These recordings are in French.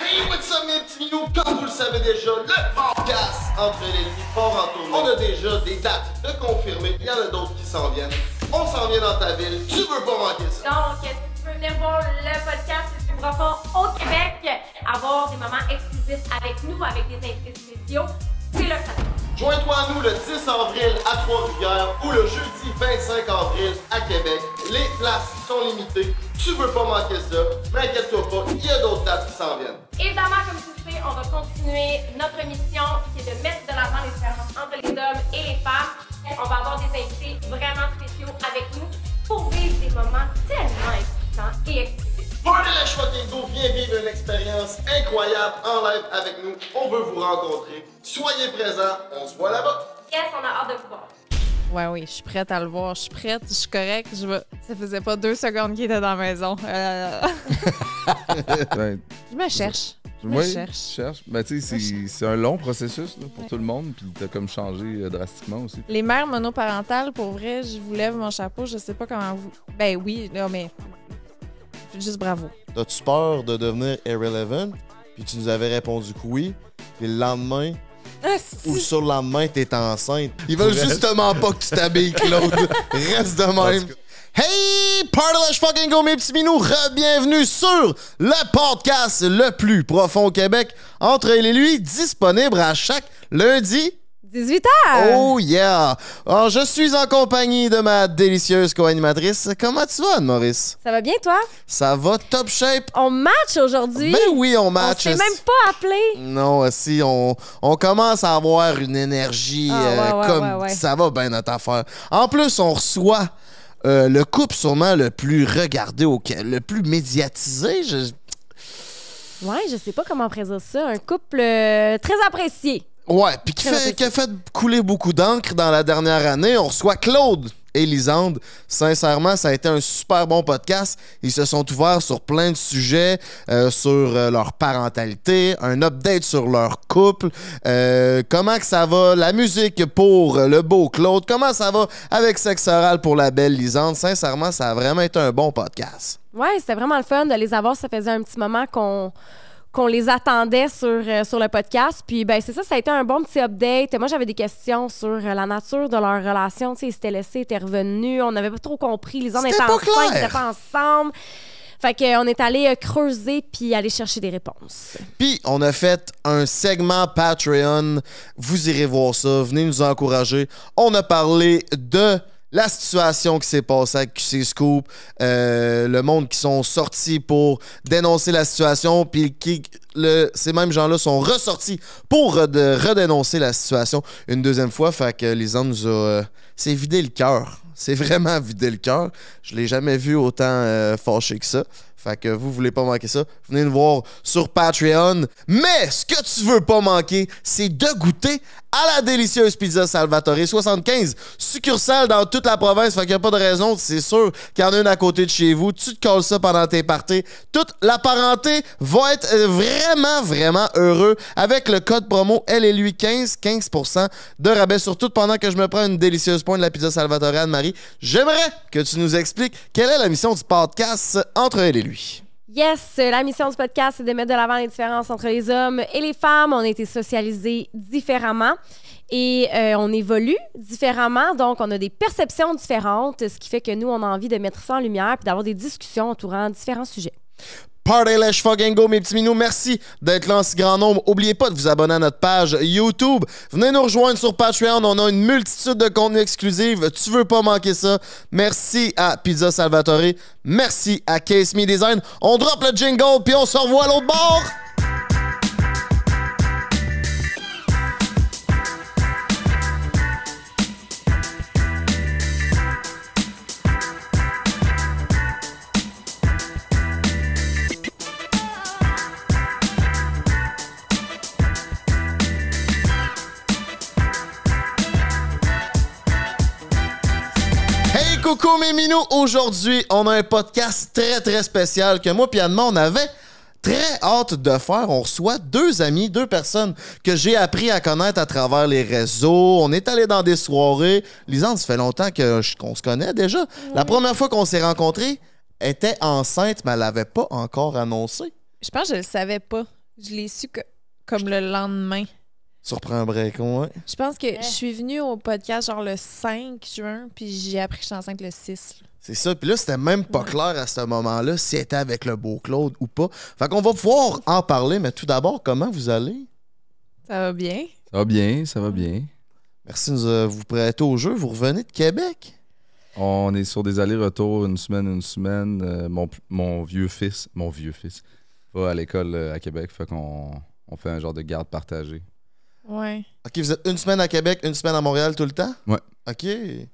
Hey, what's up mes petits minous? Comme vous le savez déjà, le podcast Entre les Nuits part en tournée. On a déjà des dates de confirmer, il y en a d'autres qui s'en viennent. On s'en vient dans ta ville, tu veux pas manquer ça. Donc, si tu veux venir voir le podcast Le plus profond au Québec, avoir des moments exclusifs avec nous, avec des invités spéciaux, c'est le cas. Joins-toi à nous le 10 avril à Trois-Rivières ou le jeudi 25 avril à Québec. Les places sont limitées, tu veux pas manquer ça, mais inquiète-toi pas, il y a d'autres dates qui s'en viennent. Évidemment, comme tu le sais, on va continuer notre mission qui est de mettre de l'avant les différences entre les hommes et les femmes. On va avoir des invités vraiment spéciaux avec nous pour vivre des moments tellement excitants et exclusifs. Party Let's Fucking Go, viens vivre une expérience incroyable en live avec nous. On veut vous rencontrer. Soyez présents, on se voit là-bas. Yes, on a hâte de vous voir. Ouais, oui, je suis prête à le voir. Je suis prête, je suis correcte. Ça faisait pas 2 secondes qu'il était dans la maison. Je me cherche. Oui, je cherche. Ben, tu sais, c'est un long processus là, pour tout le monde, puis t'as comme changé drastiquement aussi. Les mères monoparentales, pour vrai, je vous lève mon chapeau. Je sais pas comment vous... Ben oui, là, mais... Juste bravo. T'as-tu peur de devenir irrelevant? Puis tu nous avais répondu que oui. Puis le lendemain, ou le surlendemain, t'es enceinte. Ils veulent justement pas que tu t'habilles, Claude. Reste de même. Hey, Party Let's Fucking Go, mes petits minous. Re-bienvenue sur le podcast le plus profond au Québec. Entre elle et lui, disponible à chaque lundi. 18h! Oh yeah! Alors, je suis en compagnie de ma délicieuse co-animatrice. Comment tu vas, Anne-Maurice? Ça va bien, toi? Ça va top shape? On match aujourd'hui. Ben oui, on match. On s'est même pas appelé. Non, si, on commence à avoir une énergie comme ça va bien notre affaire. En plus, on reçoit le couple sûrement le plus regardé, le plus médiatisé. Ouais, je sais pas comment présenter ça. Un couple très apprécié. Ouais, puis qui a fait couler beaucoup d'encre dans la dernière année. On reçoit Claude et Lisande. Sincèrement, ça a été un super bon podcast. Ils se sont ouverts sur plein de sujets, sur leur parentalité, un update sur leur couple, comment que ça va, la musique pour le beau Claude, comment ça va avec Sexe Oral pour la belle Lisande. Sincèrement, ça a vraiment été un bon podcast. Ouais, c'était vraiment le fun de les avoir. Ça faisait un petit moment qu'on les attendait sur le podcast. Puis, ben c'est ça, ça a été un bon petit update. Moi, j'avais des questions sur la nature de leur relation. Tu sais, ils s'étaient laissés, ils étaient revenus. On n'avait pas trop compris. Les gens étaient ensemble, ils n'étaient pas ensemble. Fait qu'on est allé creuser puis aller chercher des réponses. Puis, on a fait un segment Patreon. Vous irez voir ça. Venez nous encourager. On a parlé de la situation qui s'est passée avec QC Scoop, le monde qui sont sortis pour dénoncer la situation, puis ces mêmes gens-là sont ressortis pour redénoncer la situation une deuxième fois. Fait que Lisande nous a... c'est vidé le cœur. C'est vraiment vidé le cœur. Je l'ai jamais vu autant fâché que ça. Fait que vous voulez pas manquer ça, venez nous voir sur Patreon. Mais ce que tu veux pas manquer, c'est de goûter à la délicieuse pizza Salvatore. 75 succursales dans toute la province. Fait qu'il n'y a pas de raison, c'est sûr qu'il y en a une à côté de chez vous. Tu te colles ça pendant tes parties. Toute la parenté va être vraiment, vraiment heureux avec le code promo Elle et lui 15% de rabais sur tout pendant que je me prends une délicieuse pointe de la pizza Salvatore. Anne-Marie, j'aimerais que tu nous expliques quelle est la mission du podcast Entre elle et lui. Yes, la mission du podcast, c'est de mettre de l'avant les différences entre les hommes et les femmes. On a été socialisés différemment et on évolue différemment. Donc, on a des perceptions différentes, ce qui fait que nous, on a envie de mettre ça en lumière et d'avoir des discussions entourant différents sujets. Party Let's Fucking Go, mes petits minous. Merci d'être là en si grand nombre. N'oubliez pas de vous abonner à notre page YouTube. Venez nous rejoindre sur Patreon. On a une multitude de contenus exclusifs. Tu veux pas manquer ça. Merci à Pizza Salvatore. Merci à Case Me Design. On drop le jingle puis on se revoit à l'autre bord. Coucou mes minous, aujourd'hui on a un podcast très très spécial que moi et Anne, on avait très hâte de faire. On reçoit 2 amis, 2 personnes que j'ai appris à connaître à travers les réseaux. On est allé dans des soirées. Lisande, ça fait longtemps qu'on se connaît déjà. Oui. La première fois qu'on s'est rencontrés, elle était enceinte mais elle l'avait pas encore annoncé. Je pense que je le savais pas. Je l'ai su comme le lendemain. Surprend un break, ouais. Je pense que je suis venue au podcast genre le 5 juin, puis j'ai appris que je suis enceinte le 6. C'est ça. Puis là, c'était même pas clair à ce moment-là si elle était avec le beau Claude ou pas. Fait qu'on va pouvoir en parler, mais tout d'abord, comment vous allez? Ça va bien? Ça va bien, ça va bien. Merci de vous prêter au jeu. Vous revenez de Québec? On est sur des allers-retours une semaine. Mon vieux fils va à l'école à Québec, fait qu'on fait un genre de garde partagée. Ouais. OK, vous êtes une semaine à Québec, une semaine à Montréal tout le temps? Ouais. OK.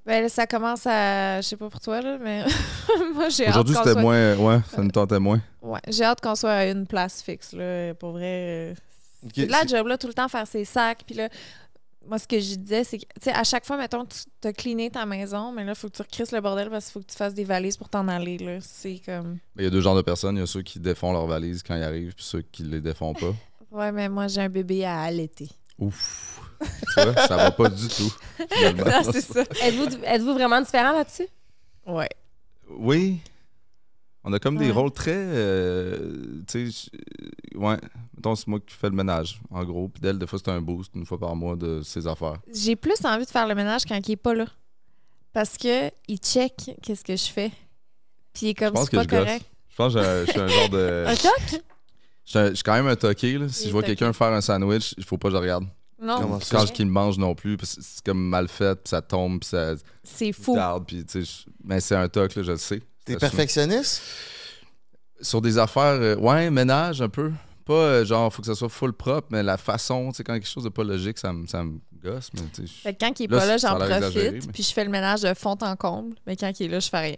Ben là, ça commence à... Je sais pas pour toi, là, mais moi, j'ai hâte Aujourd'hui, qu'on c'était soit... moins... Ouais, ça nous tentait moins. Ouais, j'ai hâte qu'on soit à une place fixe, là, pour vrai. OK, C'est de la job, là, tout le temps faire ses sacs, puis là... Moi, ce que je disais, c'est que, tu sais, à chaque fois, mettons, tu as cleané ta maison, mais là, il faut que tu recrisses le bordel parce qu'il faut que tu fasses des valises pour t'en aller, là. C'est comme... Il y a deux genres de personnes. Il y a ceux qui défont leurs valises quand ils arrivent, puis ceux qui les défont pas. Ouais, mais moi, j'ai un bébé à allaiter. Ouf! Tu vois, ça va pas du tout. finalement. Non, c'est ça. Êtes-vous vraiment différents là-dessus? Ouais. Oui. On a comme des Ouais. rôles très... tu sais, ouais. Mettons, c'est moi qui fais le ménage, en gros. Puis d'elle, des fois, c'est un boost, une fois par mois, de ses affaires. J'ai plus envie de faire le ménage quand il est pas là. Parce que il check qu'est-ce que je fais. Puis il est Je comme, pense c'est que pas je gosse. correct. Je pense que je suis un genre de... Un toc? Je suis quand même un toqué, là. Si Il est je vois toqué. quelqu'un faire un sandwich, il faut pas que je regarde. Non, Comment ça? Quand qu'il le mange non plus, parce que c'est comme mal fait, puis ça tombe, puis ça c'est fou. tarde, puis tu sais... Mais c'est un toc, là, je le sais. T'es Ça, perfectionniste? sur des affaires, ouais, ménage un peu. Pas genre, faut que ça soit full propre, mais la façon, tu sais, quand quelque chose de pas logique, ça me gosse. Mais, tu sais, Fait que quand il est Là, pas là, ça j'en a l'air exagéré, profite. mais- Puis je fais le ménage de fond en comble. Mais quand il est là, je fais rien.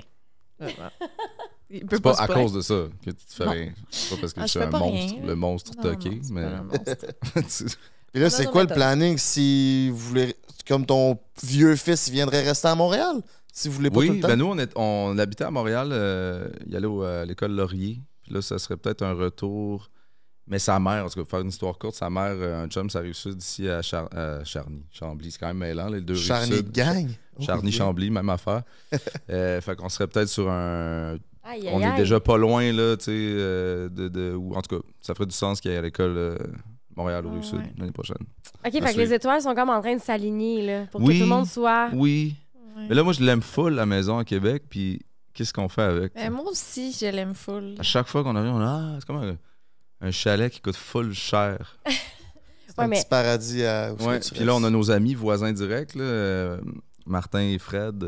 Il peut c'est pas se à plaindre. cause de ça que tu te fais Non. rien. C'est pas parce que Ah, je je suis fais un pas monstre, rien. le monstre Non, toqué, non, c'est mais... pas un monstre. Puis là, On a c'est nos quoi le méthodes. planning si vous voulez... Comme ton vieux fils, il viendrait rester à Montréal? Si vous voulez pas tout Oui, le temps? ben nous, on habitait à Montréal, il allait à l'école Laurier. Puis là, ça serait peut-être un retour. Mais sa mère, en tout cas, pour faire une histoire courte, sa mère, un chum, ça réussit d'ici à Charny. Chambly, c'est quand même mêlant, les deux rives Charny sud. gang? Charny, Chambly, même affaire. Fait qu'on serait peut-être sur un... Aïe, On aïe, est aïe. déjà pas loin, là, tu sais, ou en tout cas, ça ferait du sens qu'il y ait à l'école Montréal ou Ah, Rive-Sud ouais. l'année prochaine. OK, fait que Merci. les étoiles sont comme en train de s'aligner, là, pour que Oui. tout le monde soit... Oui. Ouais. Mais là, moi, je l'aime full, la maison à Québec, puis qu'est-ce qu'on fait avec? Ben, moi aussi, je l'aime full. À chaque fois qu'on arrive, on a c'est comme un chalet qui coûte full cher. C'est un mais- petit paradis à... où Ouais. est-ce que tu Puis là, on a restes? nos amis voisins directs, là, Martin et Fred,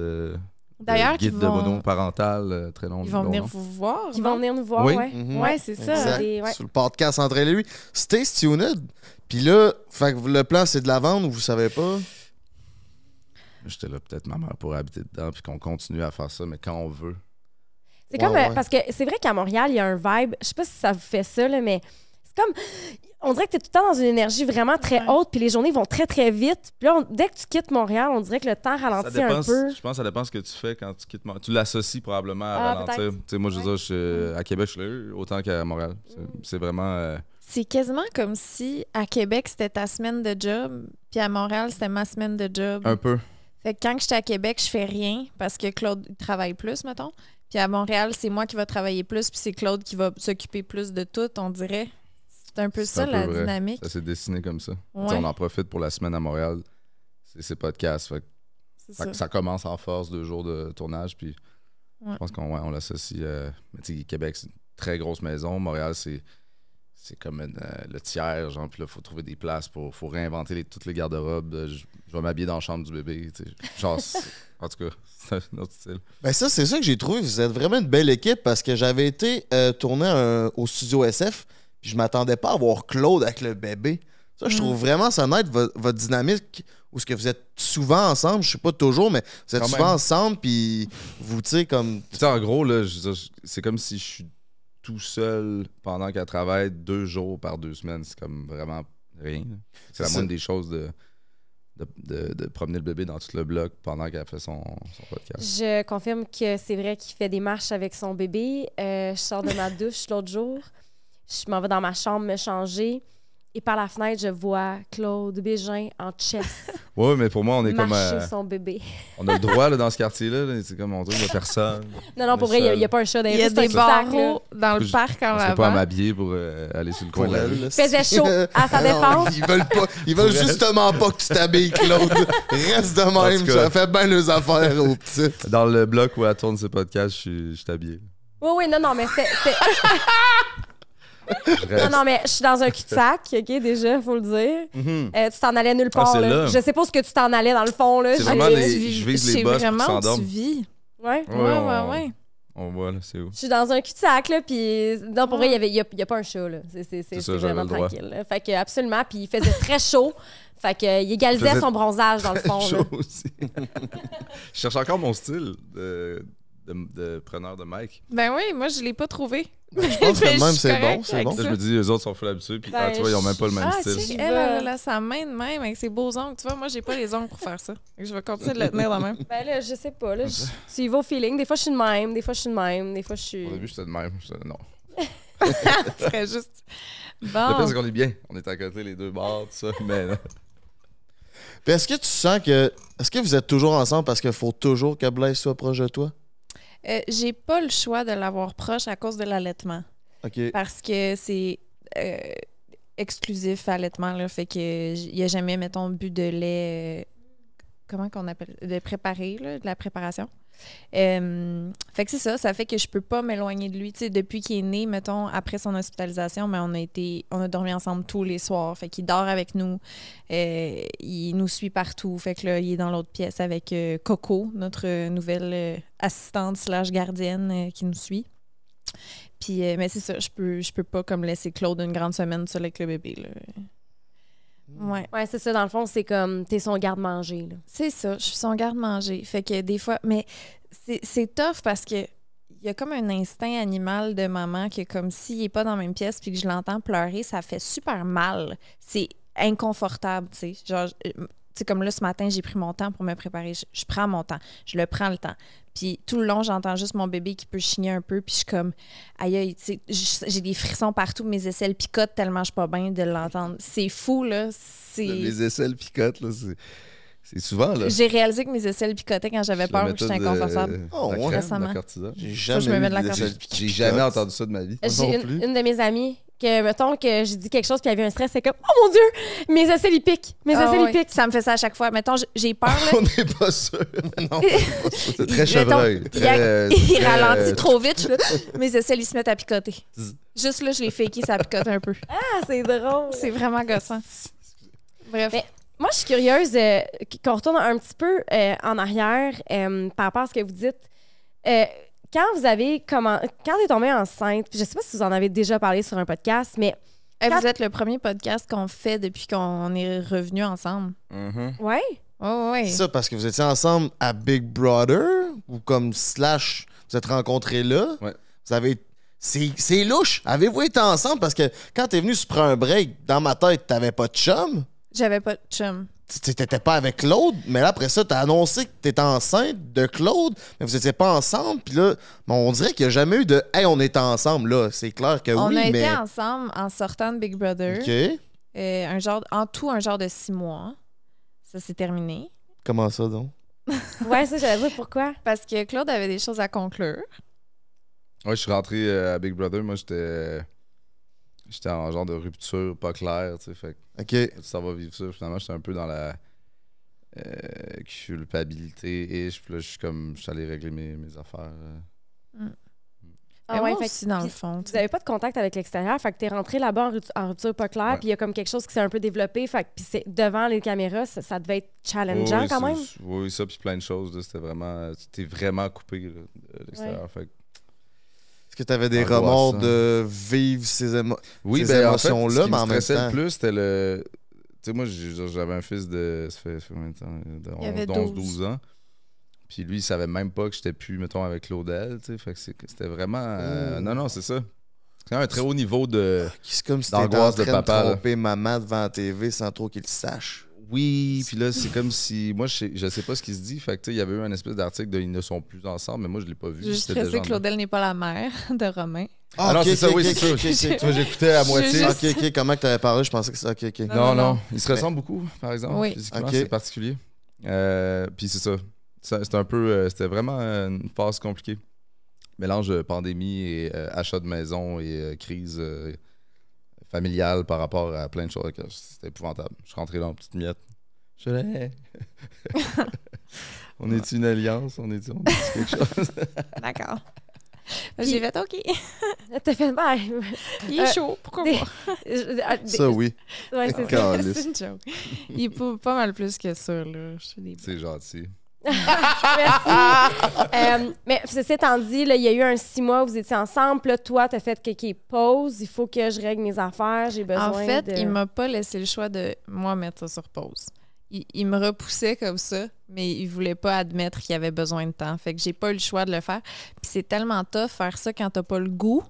D'ailleurs, guide qu'ils de vont- monoparental, très long. Ils vont long venir nom. vous voir. Qui non? vont venir nous voir, Oui. ouais. Mhm. Ouais, c'est ça. Exact. Ouais. Sur le podcast entre elle et lui. Stay tuned. Puis là, fait que le plan, c'est de la vendre ou vous savez pas? J'étais là, peut-être ma mère pourrait habiter dedans, puis qu'on continue à faire ça, mais quand on veut. C'est Ouais, comme... ouais. Parce que c'est vrai qu'à Montréal, il y a un vibe... Je sais pas si ça vous fait ça, là, mais c'est comme... On dirait que t'es tout le temps dans une énergie vraiment très Ouais. haute, puis les journées vont très, très vite. Puis là, dès que tu quittes Montréal, on dirait que le temps Ça ralentit dépend, un peu. je pense que ça dépend ce que tu fais quand tu quittes Montréal. Tu l'associes probablement à Ah, ralentir. peut-être. Tu sais, moi, je veux dire, à Québec, je suis là autant qu'à Montréal. C'est vraiment... C'est quasiment comme si à Québec, c'était ta semaine de job, puis à Montréal, c'était ma semaine de job. un peu. Fait que quand j'étais à Québec, je fais rien parce que Claude il travaille plus, mettons. Puis à Montréal, c'est moi qui va travailler plus, puis c'est Claude qui va s'occuper plus de tout, on dirait. C'est un peu C'est ça, un peu la vrai. dynamique. Ça s'est dessiné comme ça. Tu sais, Ouais. On en profite pour la semaine à Montréal. C'est ces podcasts. Fait que C'est ça, ça. ça commence en force, 2 jours de tournage. Puis Ouais. je pense qu'on l'associe. Mais tu sais, Québec, c'est une très grosse maison. Montréal, c'est comme le tiers. Genre, puis là, il faut trouver des places. Faut réinventer toutes les garde-robes. Je vais m'habiller dans la chambre du bébé. Tu sais. Genre, en tout cas, c'est un autre style. Ben ça, c'est ça que j'ai trouvé. Vous êtes vraiment une belle équipe parce que j'avais été tourner au studio SF, puis je m'attendais pas à voir Claude avec le bébé. Ça, je trouve vraiment ça net, votre dynamique, où ce que vous êtes souvent ensemble, je sais pas toujours, mais vous êtes Quand souvent même. ensemble, puis vous, tu sais, comme... Tu sais, en gros, là, je veux dire, c'est comme si je suis tout seul pendant qu'elle travaille 2 jours par 2 semaines. C'est comme vraiment rien. là. C'est la C'est moindre ça. des choses de promener le bébé dans tout le bloc pendant qu'elle fait son podcast. Je confirme que c'est vrai qu'il fait des marches avec son bébé. Je sors de ma douche l'autre jour. Je m'en vais dans ma chambre me changer. Et par la fenêtre, je vois Claude Bégin en chess Ouais, mais pour moi, on est comme. marcher son bébé. On a le droit là, dans ce quartier-là. Là, c'est comme on dit, il n'y a personne. Non, pour vrai, il n'y a pas un chat dans Il y a des barreaux dans le Je- parc en On ne pas à avant. m'habiller pour aller sur le coin de la rue. là, Il faisait chaud. À sa Non, défense. ils veulent justement pas que tu t'habilles, Claude. Reste de En même, tout cas. ça fait bien les affaires aux petites. Dans le bloc où elle tourne ses podcasts, je suis habillé. Oui, non, mais c'est. Je Non, reste. non, mais je suis dans un cul-de-sac, OK, déjà, faut le dire. Mhm. Tu t'en allais nulle part, c'est là. là. Je sais pas ce que tu t'en allais, dans le fond, là. C'est J'ai- vraiment Ok, les- tu vis- je vise les c'est boss pour vraiment qu'ils où tu s'endorment. vis. Ouais. Ouais. On voit, là, c'est où. Je suis dans un cul-de-sac, là, puis... Non, pour vrai, il y a pas un chat, là. C'est ça, vraiment j'avais le droit. tranquille, là. Fait que, absolument, puis il faisait très chaud. Fait que, il égalisait Faisait son bronzage, dans le fond, là. Chaud aussi. Je cherche encore mon style de preneur de mic. Ben oui, moi, je l'ai pas trouvé. Je pense que Mais même, je suis c'est bon, correcte c'est avec bon. Là, je me dis, eux autres sont full habitués. Puis, Ben, tu vois, ils ont même pas le même Ah, style. tu sais, elle a sa main de même avec ses beaux ongles. Tu vois, moi, j'ai pas les ongles pour faire ça. Fait que je vais continuer de le tenir dans la main. Ben là, je sais pas, là. Tu y vas au feeling. Des fois, je suis de même. Des fois, je suis de même. Des fois, je suis... Au début, j'étais de même. J'étais, non. Ce serait juste... Le Bon. pire, c'est qu'on est bien. On est à côté, les deux bars, tout ça. Mais non. Puis est-ce que tu sens que. Est-ce que vous êtes toujours ensemble parce qu'il faut toujours que Blaise soit proche de toi? J'ai pas le choix de l'avoir proche à cause de l'allaitement. OK. Parce que c'est exclusif allaitement, là. Fait que il y a jamais, mettons, bu de lait... comment qu'on appelle? De préparer, là, de la préparation. Fait que c'est ça, ça fait que je peux pas m'éloigner de lui. Tu sais, depuis qu'il est né, mettons, après son hospitalisation, mais on a dormi ensemble tous les soirs. Fait qu'il dort avec nous. Il nous suit partout. Fait que là, il est dans l'autre pièce avec Coco, notre nouvelle assistante / gardienne qui nous suit. Puis, mais c'est ça, je peux pas comme laisser Claude une grande semaine seul avec le bébé, là. Ouais. Ouais, c'est ça. Dans le fond, c'est comme... T'es son garde-manger, là. C'est ça, je suis son garde-manger. Fait que des fois, mais c'est tough parce que il y a comme un instinct animal de maman que comme s'il est pas dans la même pièce puis que je l'entends pleurer, ça fait super mal. C'est inconfortable, tu sais. Genre, tu sais, comme là, ce matin, j'ai pris mon temps pour me préparer. Je prends mon temps. Je le prends le temps. Puis tout le long, j'entends juste mon bébé qui peut chigner un peu. Puis je suis comme, aïe, aïe, tu sais, j'ai des frissons partout. Mes aisselles picotent tellement je suis pas bien de l'entendre. C'est fou, là. Les aisselles picotent, là. C'est souvent, là. J'ai réalisé que mes aisselles picotaient quand j'avais peur ou que j'étais inconfortable. Oh, la ouais. crème, Récemment. la cortisone. J'ai Faut jamais que je me eu mette de la des cortisone. aisselles qui J'ai picotent. jamais entendu ça de ma vie. non J'ai plus. une de mes amies que, mettons, que j'ai dit quelque chose puis il y avait un stress, c'est comme, oh mon Dieu, mes aisselles, ils piquent. Mes Ah aisselles, ouais. ils piquent. Ça me fait ça à chaque fois. Mettons, j'ai peur, là. On n'est pas sûr. Non. C'est très chevreuil. Mettons, Très, il très, ralentit trop vite. Là. Mes aisselles, ils se mettent à picoter. Juste là, je l'ai faké, ça picote un peu. Ah, c'est drôle. C'est vraiment gossant. Bref. Mais- Moi, je suis curieuse qu'on retourne un petit peu en arrière par rapport à ce que vous dites. Quand t'es tombée enceinte, puis je sais pas si vous en avez déjà parlé sur un podcast, mais Vous êtes le premier podcast qu'on fait depuis qu'on est revenus ensemble. Mhm. ouais, Oh, oui. Ça, parce que vous étiez ensemble à Big Brother ou comme slash, vous êtes rencontrés là. Ouais. Vous avez. C'est louche. Avez-vous été ensemble? Parce que quand t'es venu se prendre un break, dans ma tête, t'avais pas de chum. J'avais pas de chum. T'étais pas avec Claude, mais là, après ça, t'as annoncé que t'étais enceinte de Claude, mais vous étiez pas ensemble. Puis là, on dirait qu'il y a jamais eu de « Hey, on est ensemble », là. C'est clair que On oui, a mais... été ensemble en sortant de Big Brother. OK. En tout, un genre de 6 mois. Ça s'est terminé. Comment ça, donc? ouais, ça, j'allais dire pourquoi. Parce que Claude avait des choses à conclure. Ouais, je suis rentré à Big Brother. Moi, j'étais en genre de rupture pas claire, tu sais. Fait que OK. ça va vivre ça. Finalement, j'étais un peu dans la culpabilité. Puis là, je suis allé régler mes affaires. Ah Mais ouais, moi fait aussi, que- dans le puis fond. tu Vous sais. avez pas de contact avec l'extérieur, fait que t'es rentré là-bas en rupture pas claire, Ouais. puis il y a comme quelque chose qui s'est un peu développé, fait que puis c'est devant les caméras, ça devait être challengeant Oui, quand même. Oui, ça, puis plein de choses. là, C'était vraiment... T'es vraiment coupé là, de l'extérieur. Fait que- Est-ce que t'avais des Angoissant. remords de vivre ces Oui, ces ben, émotions-là, en fait, ce qui mais me en même stressait temps... le plus, c'était le... Tu sais, moi, j'avais un fils de... Ça fait combien de temps? Il avait 11-12 ans. Puis lui, il savait même pas que j'étais plus, mettons, avec Claudel, tu sais. Fait que c'était vraiment... Non, c'est ça. C'est quand même un très haut niveau de... C'est comme si t'étais en d'angoisse train de papa, de là. tromper maman devant la TV sans trop qu'il le sache. Oui, puis là, c'est comme si... Moi, je sais pas ce qui se dit. Fait que, tu sais, il y avait eu un espèce d'article de « Ils ne sont plus ensemble », mais moi, je l'ai pas vu. J'ai juste C'était stressé déjà que en- Claudel n'est pas la mère de Romain. Ah non, ok, c'est ça, ok, oui, ok, c'est ok, ça. ok. Tu vois, j'écoutais à moitié. Juste- Ok, comment que t'avais parlé? Je pensais que c'était... Ok, ok. Non. Ils se ressemblent beaucoup, par exemple. Oui. Physiquement, Ok. c'est particulier. Puis c'est ça. C'était un peu... c'était vraiment une phase compliquée. Mélange de pandémie et achat de maison et crise familiale par rapport à plein de choses. C'était épouvantable. Je suis rentré dans une petite miette. Je l'ai. On est une alliance? On est quelque chose? D'accord. J'ai fait OK. T'as fait... Ben, Il est chaud. Pourquoi des- pas? Ça, oui. Ouais, c'est ça. Calisse. C'est une joke. Il est pas mal plus que ça, là. Je fais des C'est gentil. Merci. Mais ceci étant dit, là, il y a eu un 6 mois où vous étiez ensemble. Puis là, toi, t'as fait OK, pause. Il faut que je règle mes affaires. J'ai besoin En fait, de... il m'a pas laissé le choix de, moi, mettre ça sur pause. Il me repoussait comme ça, mais il voulait pas admettre qu'il avait besoin de temps. Fait que j'ai pas eu le choix de le faire. Puis c'est tellement tough faire ça quand t'as pas le goût.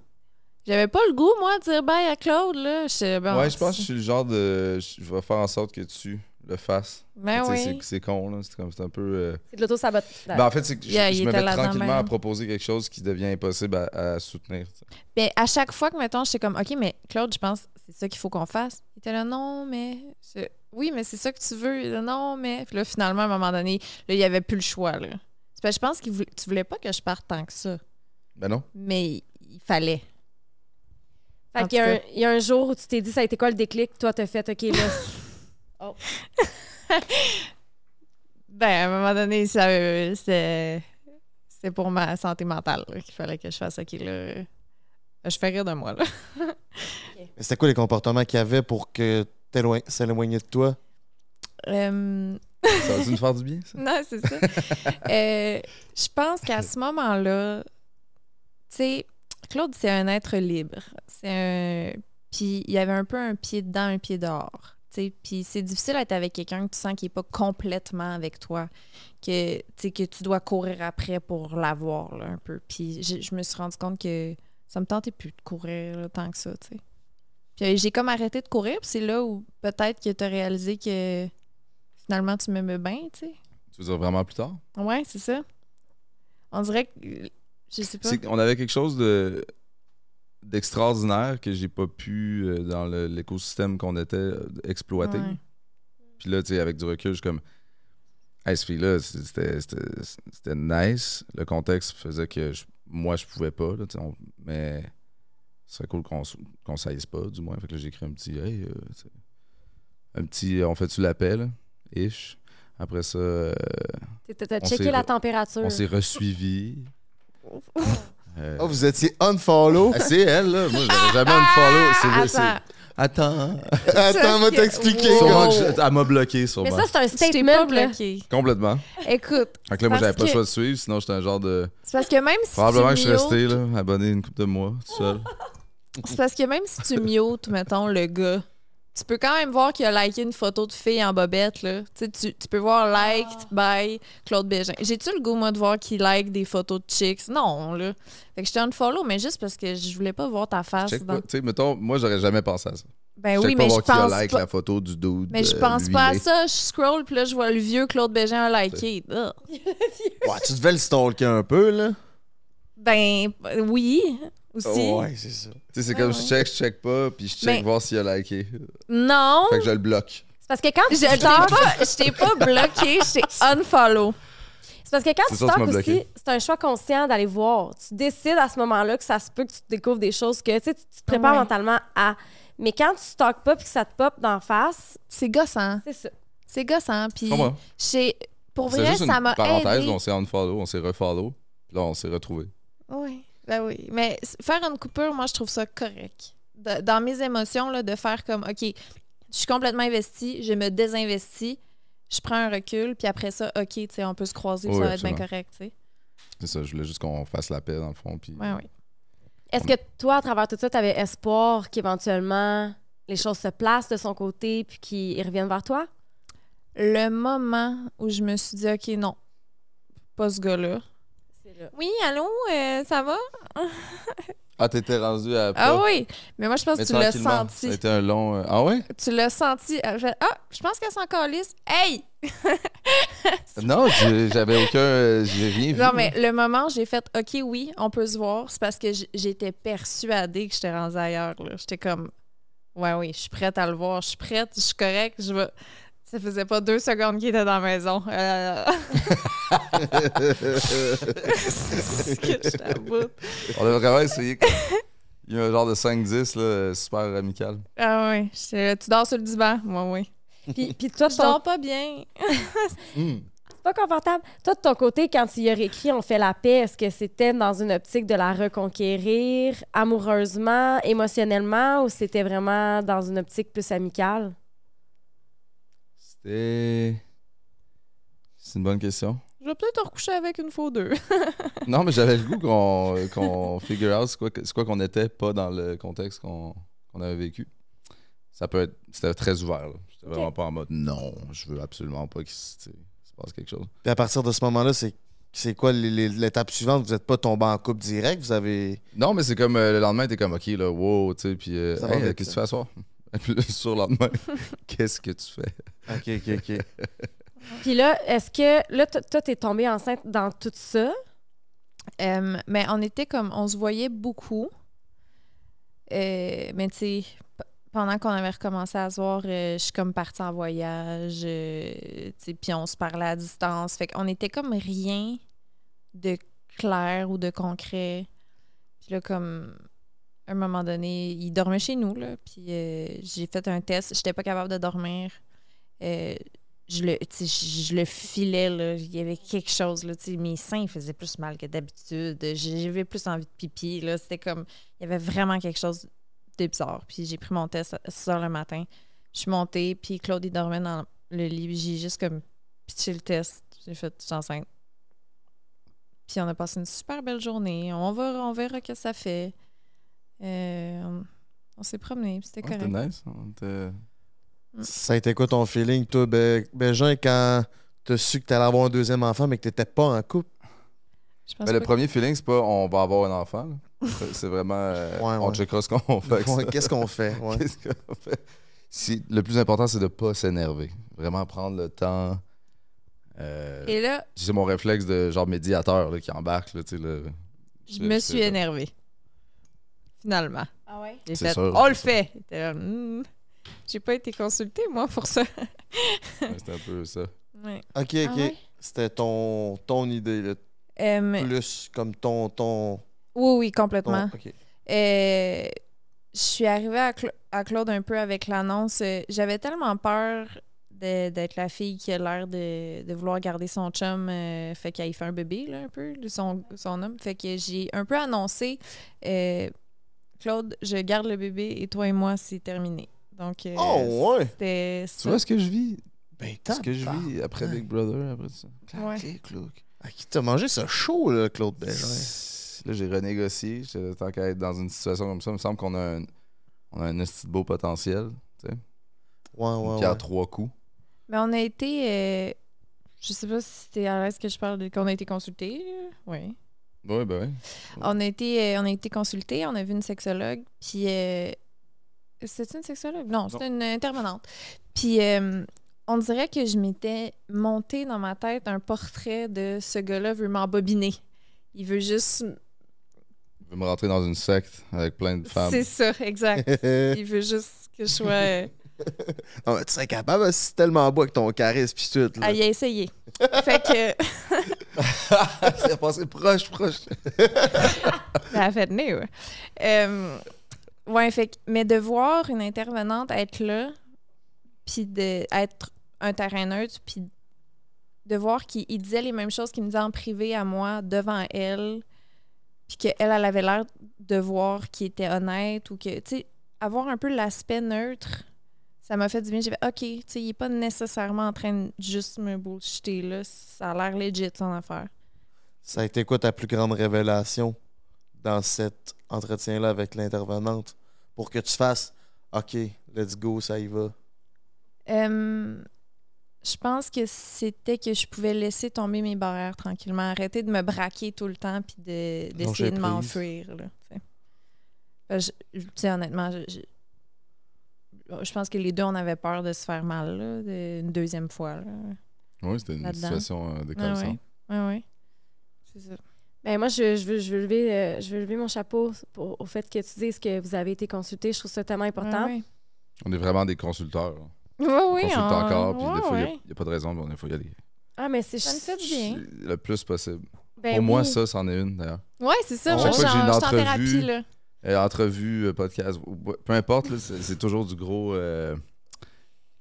J'avais pas le goût, moi, de dire bye à Claude, là. Ouais, je pense que je suis le genre de... Je vais faire en sorte que tu le fasses. Ben Tu sais, oui. c'est con, là. C'est un peu... C'est de l'auto-sabotage. Ben, en fait, c'est que je il me était mets là-dedans, tranquillement ben. à proposer quelque chose qui devient impossible à soutenir. tu sais. Mais à chaque fois que, mettons, j'étais comme, OK, mais Claude, je pense que c'est ça qu'il faut qu'on fasse. Il était là, non, mais... Oui, mais c'est ça que tu veux. Il était là, non, mais... Puis là, finalement, à un moment donné, là, il n'y avait plus le choix, là. C'est parce que je pense que tu voulais pas que je parte tant que ça. Ben non. Mais il fallait. Fait En qu'il y a tout un- cas. il y a un jour où tu t'es dit, ça a été quoi le déclic? Toi, t'as fait OK, là. Ben, à un moment donné, c'est pour ma santé mentale là, qu'il fallait que je fasse OK, là. Je fais rire de moi, là. Mais c'était quoi les comportements qu'il y avait pour que s'éloigner de toi? Ça va-tu nous faire du bien, ça? Non, c'est ça. Je pense qu'à ce moment-là, tu sais, Claude, c'est un être libre. Puis il y avait un peu un pied dedans, un pied dehors. Tu sais, puis c'est difficile d'être avec quelqu'un que tu sens qui n'est pas complètement avec toi, que tu dois courir après pour l'avoir, là, un peu. Puis je me suis rendu compte que ça me tentait plus de courir là, tant que ça, tu sais. Puis j'ai comme arrêté de courir, puis c'est là où peut-être que tu as réalisé que finalement tu m'aimais bien, tu sais. Tu veux dire vraiment plus tard? Ouais, c'est ça. On dirait que. Je sais pas. On avait quelque chose d'extraordinaire que j'ai pas pu, dans l'écosystème qu'on était, exploiter. Ouais. Puis là, tu sais, avec du recul, je suis comme... Hey, ce fille-là, c'était nice. Le contexte faisait que moi, je pouvais pas, là, tu sais, mais ce serait cool qu'on s'haïsse pas, du moins. Fait que là, j'ai écrit un petit... Hey, tu sais, un petit... On fait-tu l'appel? Ish. Après ça... T'as on checké s'est la re- température. on s'est resuivis. Oh, vous étiez unfollow? Ah, c'est elle, là. Moi, j'avais jamais un follow. Attends. Attends. Attends, moi t'expliquer. Wow. Sûrement elle m'a bloqué, Mais sûrement. ça, c'est un Je t'ai pas statement, là. bloqué. Complètement. Écoute, Fait que là, moi, Parce j'avais pas le que- choix de suivre, sinon j'étais un genre de... c'est parce que même si Probablement que tu je suis resté, mutes- là, abonné une couple de mois, tout seul. C'est parce que même si tu mutes, mettons, le gars, tu peux quand même voir qu'il a liké une photo de fille en bobette, là. Tu peux voir liked by Claude Bégin. J'ai-tu le goût, moi, de voir qu'il like des photos de chicks? Non, là. Fait que j'étais unfollow, mais juste parce que je voulais pas voir ta face. Check dans- pas. Tu sais, mettons, moi, j'aurais jamais pensé à ça. Ben Je oui, check pas mais je voir qui a pense like pas... la photo du dude. Mais je pense lui, pas à là. ça. Je scroll, puis là, je vois le vieux Claude Bégin a liké. Ugh. Ouais, tu devais le stalker un peu, là. Ben, oui, aussi. Ouais, c'est ça. Tu sais, c'est comme je check pas, puis je check Mais- voir s'il a liké. Non, Fait que je le bloque. C'est parce que quand tu je t'ai pas bloqué, je t'ai unfollow. C'est parce que quand C'est tu ça, tu stalks m'as aussi, bloqué. c'est un choix conscient d'aller voir. Tu décides à ce moment-là que ça se peut que tu découvres des choses que tu sais, tu te prépares Ouais. mentalement à. Mais quand tu stalks pas puis que ça te pop d'en face, C'est gossant. c'est ça. C'est gossant. Puis, Comprends? pour C'est vrai, juste ça une m'a parenthèse, aidé. on s'est unfollow, on s'est refollow, puis là, on s'est retrouvés. Oui, ben oui. Mais faire une coupure, moi, je trouve ça correct. Dans mes émotions, là, de faire comme, OK, je suis complètement investie, je me désinvestis, je prends un recul, puis après ça, OK, tu sais, on peut se croiser, puis Oui, ça va être bien absolument. correct, tu sais. C'est ça, je voulais juste qu'on fasse la paix, dans le fond, puis... Ouais, oui. Est-ce que toi, à travers tout ça, tu avais espoir qu'éventuellement les choses se placent de son côté puis qu'ils reviennent vers toi? Le moment où je me suis dit, OK, non, pas ce gars-là. C'est là. Oui, allô, ça va? Ah, t'étais rendu à pas. Ah oui! Mais moi, je pense que Mais tu l'as tranquillement, senti. Ça a été un long. Ah ouais? Tu l'as senti. Elle fait, ah, je pense qu'elle s'en calisse. Hey! Non, j'avais aucun. J'ai rien vu. Non, mais le moment où j'ai fait, OK, oui, on peut se voir, c'est parce que j'étais persuadée que j'étais rendue ailleurs. J'étais comme, ouais, oui, je suis prête à le voir. Je suis prête, je suis correcte, je vais. Ça faisait pas 2 secondes qu'il était dans la maison. C'est que je t'aboute. On a vraiment essayé. Il y a un genre de 5-10, là, super amical. Ah oui, tu dors sur le divan? Moi, oui. Puis toi, Je dors pas bien. c'est pas confortable. Toi, de ton côté, quand tu y as réécrit On fait la paix, est-ce que c'était dans une optique de la reconquérir amoureusement, émotionnellement, ou c'était vraiment dans une optique plus amicale? C'est une bonne question. Je vais peut-être te recoucher avec une fois ou deux. Non, mais j'avais le goût qu'on figure out c'est quoi qu'on était pas dans le contexte qu'on avait vécu. C'était très ouvert. J'étais vraiment pas en mode non, je veux absolument pas qu'il se passe quelque chose. Puis à partir de ce moment-là, c'est quoi l'étape suivante? Vous n'êtes pas tombé en couple direct? Vous avez. Non, mais c'est comme le lendemain, t'es comme OK, là, wow, tu sais, puis Ça va hey, vite, qu'est-ce que tu ça. fais à soir? Et puis le surlendemain, qu'est-ce que tu fais? OK. Puis là, est-ce que là, toi, t'es tombée enceinte dans tout ça? Mais on était comme, on se voyait beaucoup. Mais tu sais, pendant qu'on avait recommencé à se voir, je suis comme partie en voyage. Tu sais, puis on se parlait à distance. Fait qu'on était comme rien de clair ou de concret. Puis là, comme, à un moment donné, il dormait chez nous, là. Puis j'ai fait un test. J'étais pas capable de dormir. Je le filais, là. Il y avait quelque chose, là. Mes seins faisaient plus mal que d'habitude. J'avais plus envie de pipi, là. C'était comme... Il y avait vraiment quelque chose de bizarre. Puis j'ai pris mon test à 6 h le matin. Je suis montée, puis Claude, il dormait dans le lit. J'ai juste comme pitché le test. J'ai fait, je suis enceinte. Puis on a passé une super belle journée. On verra ce que ça fait. On s'est promené, puis c'était correct. C'était nice. On était... Ça a été quoi ton feeling, toi, Bégin, quand t'as su que t'allais avoir un deuxième enfant, mais que t'étais pas en couple? Je pense Ben, le pas premier feeling, c'est pas on va avoir un enfant. Là. C'est vraiment on checkera ce qu'on fait. Avec ça. Qu'est-ce qu'on fait? Ouais. Qu'est-ce qu'on fait? Le plus important, c'est de pas s'énerver. Vraiment prendre le temps. Et là, C'est mon réflexe de genre médiateur là, qui embarque. Là, je me suis énervée. Finalement. Ah ouais? J'ai C'est fait, sûr, on c'est le sûr. fait. J'étais là, j'ai pas été consultée, moi, pour ça. Ouais, c'était un peu ça. Ouais. OK. Ah ouais? C'était ton idée, là. Plus comme ton... Oui, complètement. OK. Je suis arrivée à Claude un peu avec l'annonce. J'avais tellement peur d'être la fille qui a l'air de vouloir garder son chum, fait qu'il fait un bébé, là, un peu, son homme. Fait que j'ai un peu annoncé, Claude, je garde le bébé et toi et moi, c'est terminé. Donc, Oh, ouais! c'était Tu ça. vois ce que je vis? Ben, Ce que je vis après Big Brother, après ça. Ouais. Clic. À qui t'as mangé ce chaud, là, Claude Bégin? Là, j'ai renégocié. Tant qu'à être dans une situation comme ça, il me semble qu'on a un esti de beau potentiel. Tu sais. Ouais. Puis à 3 coups. Mais on a été, je sais pas si c'était à l'aise que je parle qu'on a été consultés. Oui. Oui, ben oui. On a été consultés, on a vu une sexologue, puis c'était une sexologue? Non, c'était une intervenante. Puis on dirait que je m'étais monté dans ma tête un portrait de ce gars-là veut m'embobiner. Il veut juste... Je veux me rentrer dans une secte avec plein de femmes. C'est ça, exact. Il veut juste que je sois... Non, mais tu serais capable, c'est tellement beau avec ton charisme pis tout. Là. Ah, il a essayé. Fait que... C'est passé proche. Ça a fait de nez, ouais. Ouais, fait que... Mais de voir une intervenante être là, puis d'être un terrain neutre, puis de voir qu'il disait les mêmes choses qu'il me disait en privé à moi, devant elle, puis qu'elle, elle avait l'air de voir qu'il était honnête, ou que, tu sais, avoir un peu l'aspect neutre, ça m'a fait du bien. J'ai fait, OK, tu sais, il est pas nécessairement en train de juste me bullshiter, là. Ça a l'air legit, son affaire. Ça a été quoi ta plus grande révélation dans cet entretien-là avec l'intervenante pour que tu fasses OK, let's go, ça y va? Je pense que c'était que je pouvais laisser tomber mes barrières tranquillement, arrêter de me braquer tout le temps puis d'essayer de m'enfuir. Là, t'sais. Tu sais, honnêtement, je pense que les deux, on avait peur de se faire mal, là, une deuxième fois. Là, Oui, c'était une là-dedans. situation décollissante. Oui. C'est ça. Ben, moi, je veux lever mon chapeau au fait que tu dises que vous avez été consulté. Je trouve ça tellement important. Oui, On est vraiment des consulteurs. oui. On consulte encore, puis des fois, il ouais. n'y a pas de raison, mais des fois, il y a des... Ah, mais c'est Ça me fait du bien. Le plus possible. Ben Pour moi, oui. ça, c'en est une, d'ailleurs. Oui, c'est ça. À Moi, chaque je fois que j'ai une suis en thérapie, entrevue, là. Entrevue, podcast, peu importe, là, c'est toujours du gros...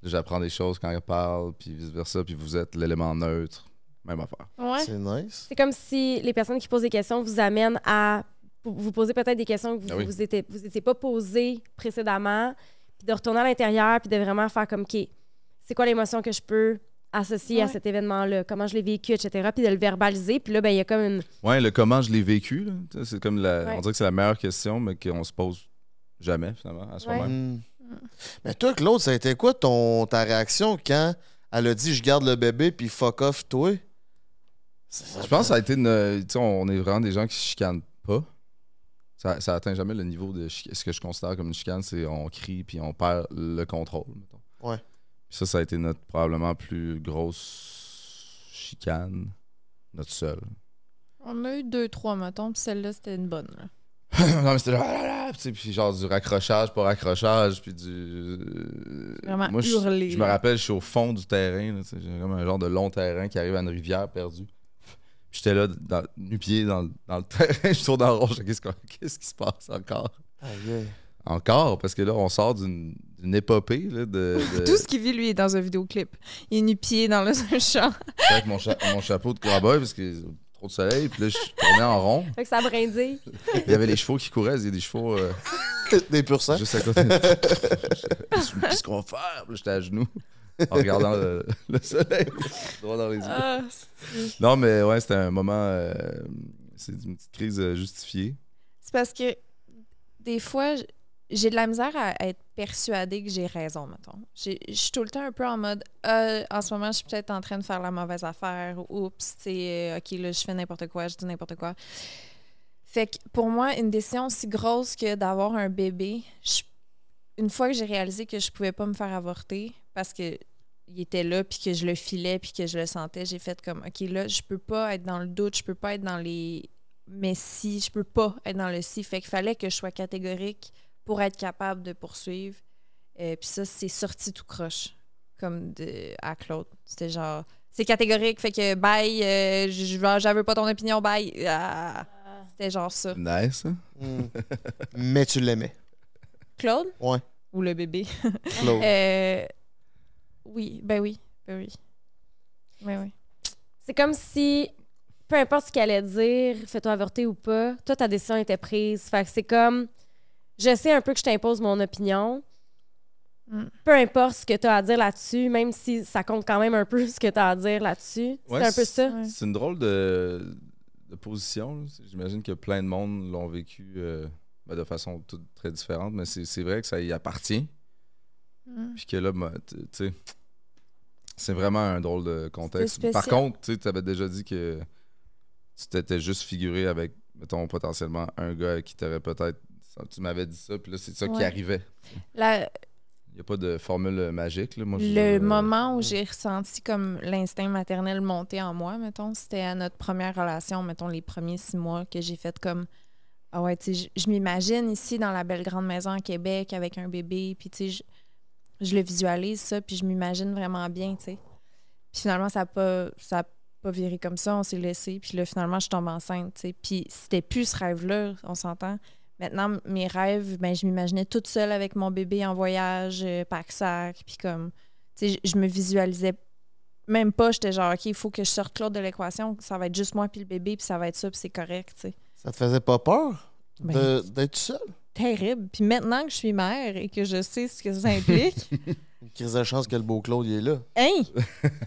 j'apprends des choses quand elle parle, puis vice-versa, puis vous êtes l'élément neutre. Même affaire. Ouais. C'est nice. C'est comme si les personnes qui posent des questions vous amènent à vous poser peut-être des questions que vous Ah oui. vous étiez pas posées précédemment, puis de retourner à l'intérieur, puis de vraiment faire comme, OK, c'est quoi l'émotion que je peux associer à Ouais. cet événement-là, comment je l'ai vécu, etc., puis de le verbaliser, puis là, ben il y a comme une... Ouais, le comment je l'ai vécu, là, tu sais, c'est comme Ouais. on dirait que c'est la meilleure question, mais qu'on se pose jamais, finalement, à soi-même. Mais toi, Claude, ça a été quoi ta réaction quand elle a dit « Je garde le bébé, puis fuck off, toi » Je pense que ça a été une. Tu sais, on est vraiment des gens qui se chicanent pas. Ça atteint jamais le niveau de ce que je considère comme une chicane, c'est on crie puis on perd le contrôle. Mettons. Ouais. Puis ça a été notre probablement plus grosse chicane, notre seule. On a eu 2-3, mettons, puis celle-là, c'était une bonne. Là. Non, mais c'était là, ah là, là, tu sais, puis genre du raccrochage, pas raccrochage, puis du. Vraiment Moi, hurler, je me là. rappelle, je suis au fond du terrain, là, tu sais, j'ai comme un genre de long terrain qui arrive à une rivière perdue. Puis j'étais là, nu-pied dans le terrain, je tourne en rond, je dis, qu'est-ce qui se passe encore? Encore, parce que là, on sort d'une épopée là, de. Tout ce qu'il vit, lui, est dans un vidéoclip. Il est nu-pied dans un champ. avec mon chapeau de cowboy, parce que trop de soleil, puis là, je tournais en rond. Fait que ça brindille. Il y avait les chevaux qui couraient, il y a des chevaux Des pur sang. juste à côté. Qu'est-ce qu'on va faire? Puis là, j'étais à genoux, en regardant le soleil, droit dans les yeux. Ah, Non, mais ouais, c'était un moment. C'est une petite crise justifiée. c'est parce que des fois, j'ai de la misère à être persuadée que j'ai raison, mettons. Je suis tout le temps un peu en mode en ce moment, je suis peut-être en train de faire la mauvaise affaire. Oups, tu sais, OK, là, je fais n'importe quoi, je dis n'importe quoi. Fait que pour moi, une décision aussi grosse que d'avoir un bébé, une fois que j'ai réalisé que je pouvais pas me faire avorter parce que il était là, puis que je le filais, puis que je le sentais, j'ai fait comme, OK, là, je peux pas être dans le doute, je peux pas être dans les mais si, je peux pas être dans le si. Fait qu'il fallait que je sois catégorique pour être capable de poursuivre. Puis ça, c'est sorti tout croche, comme à Claude. C'était genre, c'est catégorique, fait que bye, je veux pas ton opinion, bye. C'était genre ça. Nice, hein? Mais tu l'aimais. Claude? Ouais. Ou le bébé? Claude. Oui, ben oui. Oui. C'est comme si, peu importe ce qu'elle allait dire, fais-toi avorter ou pas, toi, ta décision était prise. Fait que c'est comme, je sais un peu que je t'impose mon opinion. Peu importe ce que tu as à dire là-dessus, même si ça compte quand même un peu ce que tu as à dire là-dessus. Ouais, c'est un peu ça. Ouais. C'est une drôle de position. Là. J'imagine que plein de monde l'ont vécu de façon toute très différente, mais c'est vrai que ça y appartient. Puis que là, tu sais, c'est vraiment un drôle de contexte. Par contre, tu avais déjà dit que tu t'étais juste figuré avec, mettons, potentiellement un gars qui t'aurait peut-être... Tu m'avais dit ça, puis là, c'est ça qui arrivait. Il n'y a pas de formule magique. Là. Moi, le moment où j'ai ressenti comme l'instinct maternel monter en moi, mettons, c'était à notre première relation, mettons, les premiers 6 mois que j'ai fait comme... Ah ouais, tu sais, je m'imagine ici dans la belle grande maison à Québec avec un bébé, puis tu sais, je le visualise ça, puis je m'imagine vraiment bien, tu sais. Puis finalement, ça a pas viré comme ça, on s'est laissé, puis là, finalement, je tombe enceinte, tu sais. Puis c'était plus ce rêve-là, on s'entend. Maintenant, mes rêves, ben je m'imaginais toute seule avec mon bébé en voyage, pack-sac, puis comme, tu sais, je me visualisais même pas, j'étais genre, OK, il faut que je sorte Claude de l'équation, ça va être juste moi puis le bébé, puis ça va être ça, puis c'est correct, tu sais. Ça te faisait pas peur Ben, d'être seule? Terrible. Puis maintenant que je suis mère et que je sais ce que ça implique... Une crise de chance que le beau Claude il est là. Hein?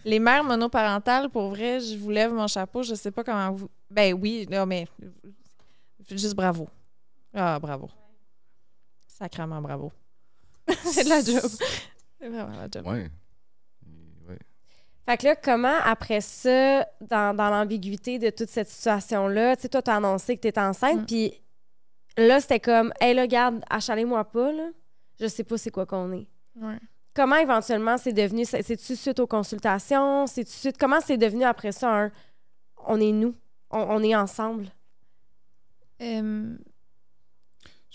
Les mères monoparentales, pour vrai, je vous lève mon chapeau. Je sais pas comment vous... Ben oui, non, mais juste bravo. Ah, bravo. Sacrément bravo. C'est de la job. C'est vraiment la job. Ouais. Fait que là, comment, après ça, dans l'ambiguïté de toute cette situation-là, tu sais, toi, t'as annoncé que t'étais enceinte, puis là, c'était comme, hey, là, regarde, achalez-moi pas, là. Je sais pas c'est quoi qu'on est. Ouais. Comment éventuellement c'est devenu, c'est-tu suite aux consultations? C'est-tu suite, comment c'est devenu après ça on est nous, on est ensemble? Je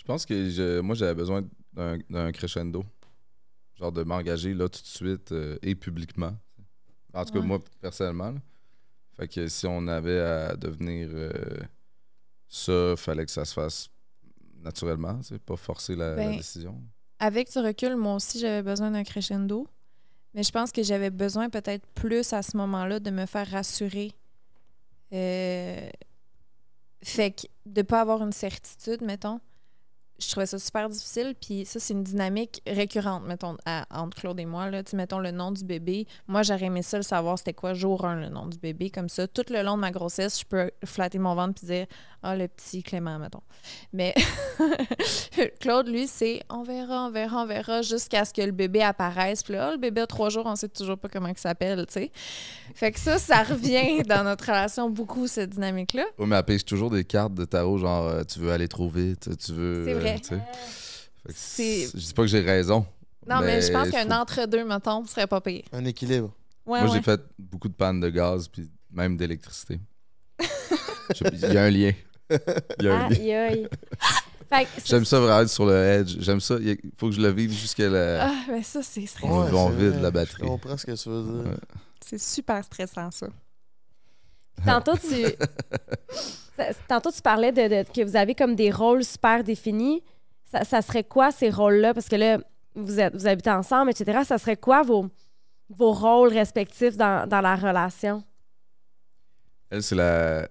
pense que moi, j'avais besoin d'un crescendo. Genre de m'engager là tout de suite et publiquement. En tout cas, moi, personnellement. Là. Fait que si on avait à devenir ça, fallait que ça se fasse naturellement, pas forcer la décision. Avec du recul, moi aussi, j'avais besoin d'un crescendo. Mais je pense que j'avais besoin peut-être plus à ce moment-là de me faire rassurer. Fait que de ne pas avoir une certitude, mettons, je trouvais ça super difficile. Puis ça, c'est une dynamique récurrente, mettons, entre Claude et moi. Là. Mettons le nom du bébé. Moi, j'aurais aimé ça le savoir c'était quoi jour 1, le nom du bébé. Comme ça, tout le long de ma grossesse, je peux flatter mon ventre puis dire « Ah, le petit Clément, mettons. » Mais Claude, lui, c'est « On verra, jusqu'à ce que le bébé apparaisse. » Puis là, le bébé a 3 jours, on sait toujours pas comment il s'appelle, tu sais. Fait que ça revient dans notre relation beaucoup, cette dynamique-là. Oui, mais elle pêche toujours des cartes de tarot, genre tu veux aller trop vite, tu veux... C'est vrai. Je dis pas que j'ai raison. Non, mais je pense qu'un entre-deux, mettons, serait pas pire. Un équilibre. Ouais, moi, j'ai fait beaucoup de pannes de gaz, puis même d'électricité. Il y a un lien. Il y a un lien. Aïe, aïe. Fait que J'aime ça vraiment être sur le edge. J'aime ça. Il faut que je le vive jusqu'à la... Ah, mais ça, c'est stressant. Ouais, on c'est vide vrai. la batterie. Je comprends ce que tu veux dire. Ouais. C'est super stressant, ça. Tantôt, tu parlais que vous avez comme des rôles super définis. Ça serait quoi, ces rôles-là? Parce que là, vous habitez ensemble, etc. Ça serait quoi vos rôles respectifs dans la relation? Elle, c'est la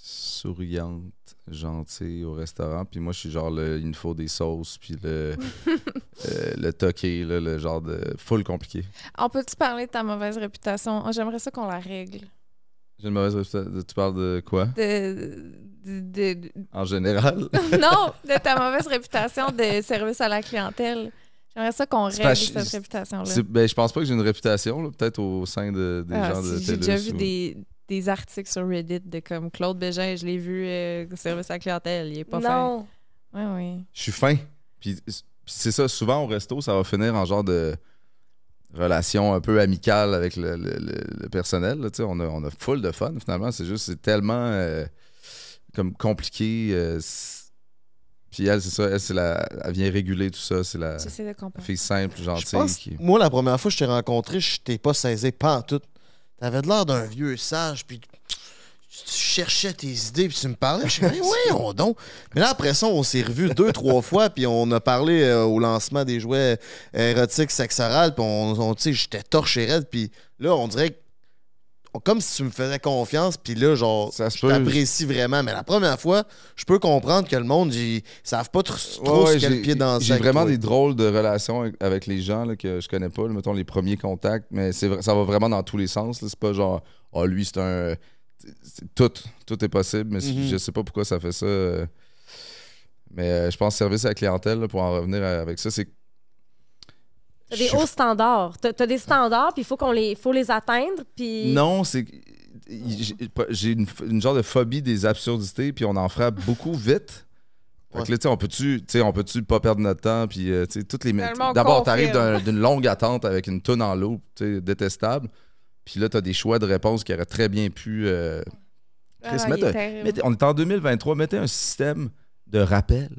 souriante, gentille au restaurant. Puis moi, je suis genre il me faut des sauces, puis le toqué, là, le genre de full compliqué. On peut-tu parler de ta mauvaise réputation? Oh, j'aimerais ça qu'on la règle. J'ai une mauvaise réputation. Tu parles de quoi? En général? Non, de ta mauvaise réputation de service à la clientèle. J'aimerais ça qu'on règle cette réputation-là. Je pense pas que j'ai une réputation, là, peut-être au sein des gens de J'ai déjà vu TELUS des articles sur Reddit de comme Claude Bégin, je l'ai vu service à la clientèle, il est pas fin. Non. Oui. Je suis fin. Puis c'est ça, souvent au resto, ça va finir en genre de relation un peu amicale avec le personnel. Là, on a full de fun, finalement. C'est tellement comme compliqué. Puis elle, c'est ça, elle vient réguler tout ça. C'est la J'essaie de comprendre. fille simple, Je gentille. pense, moi, la première fois que je t'ai rencontré, je t'ai pas saisi pantoute. T'avais de l'air d'un vieux sage, puis tu cherchais tes idées, puis tu me parlais. Je suis dit, oui, on donc. Mais là, après ça, on s'est revus 2-3 fois, puis on a parlé au lancement des jouets érotiques sexorales, puis tu sais, j'étais torché raide, puis là, on dirait que comme si tu me faisais confiance, puis là, genre, je t'apprécie vraiment. Mais la première fois, je peux comprendre que le monde, ils savent pas trop ce qu'est le pied dans le sac. J'ai vraiment des drôles de relations avec les gens là, que je connais pas, là, mettons les premiers contacts, mais ça va vraiment dans tous les sens. C'est pas genre, lui, c'est un... Tout est possible, mais je sais pas pourquoi ça fait ça. Mais je pense service à la clientèle, là, pour en revenir avec ça, c'est... T'as des hauts standards. T'as des standards, puis il faut les atteindre, puis... Non, c'est... J'ai une genre de phobie des absurdités, puis on en frappe beaucoup vite. Fait que là, on peut-tu pas perdre notre temps, puis toutes les... D'abord, t'arrives d'une longue attente avec une toune en l'eau, détestable, puis là, t'as des choix de réponses qui auraient très bien pu... on est en 2023, mettez un système de rappel.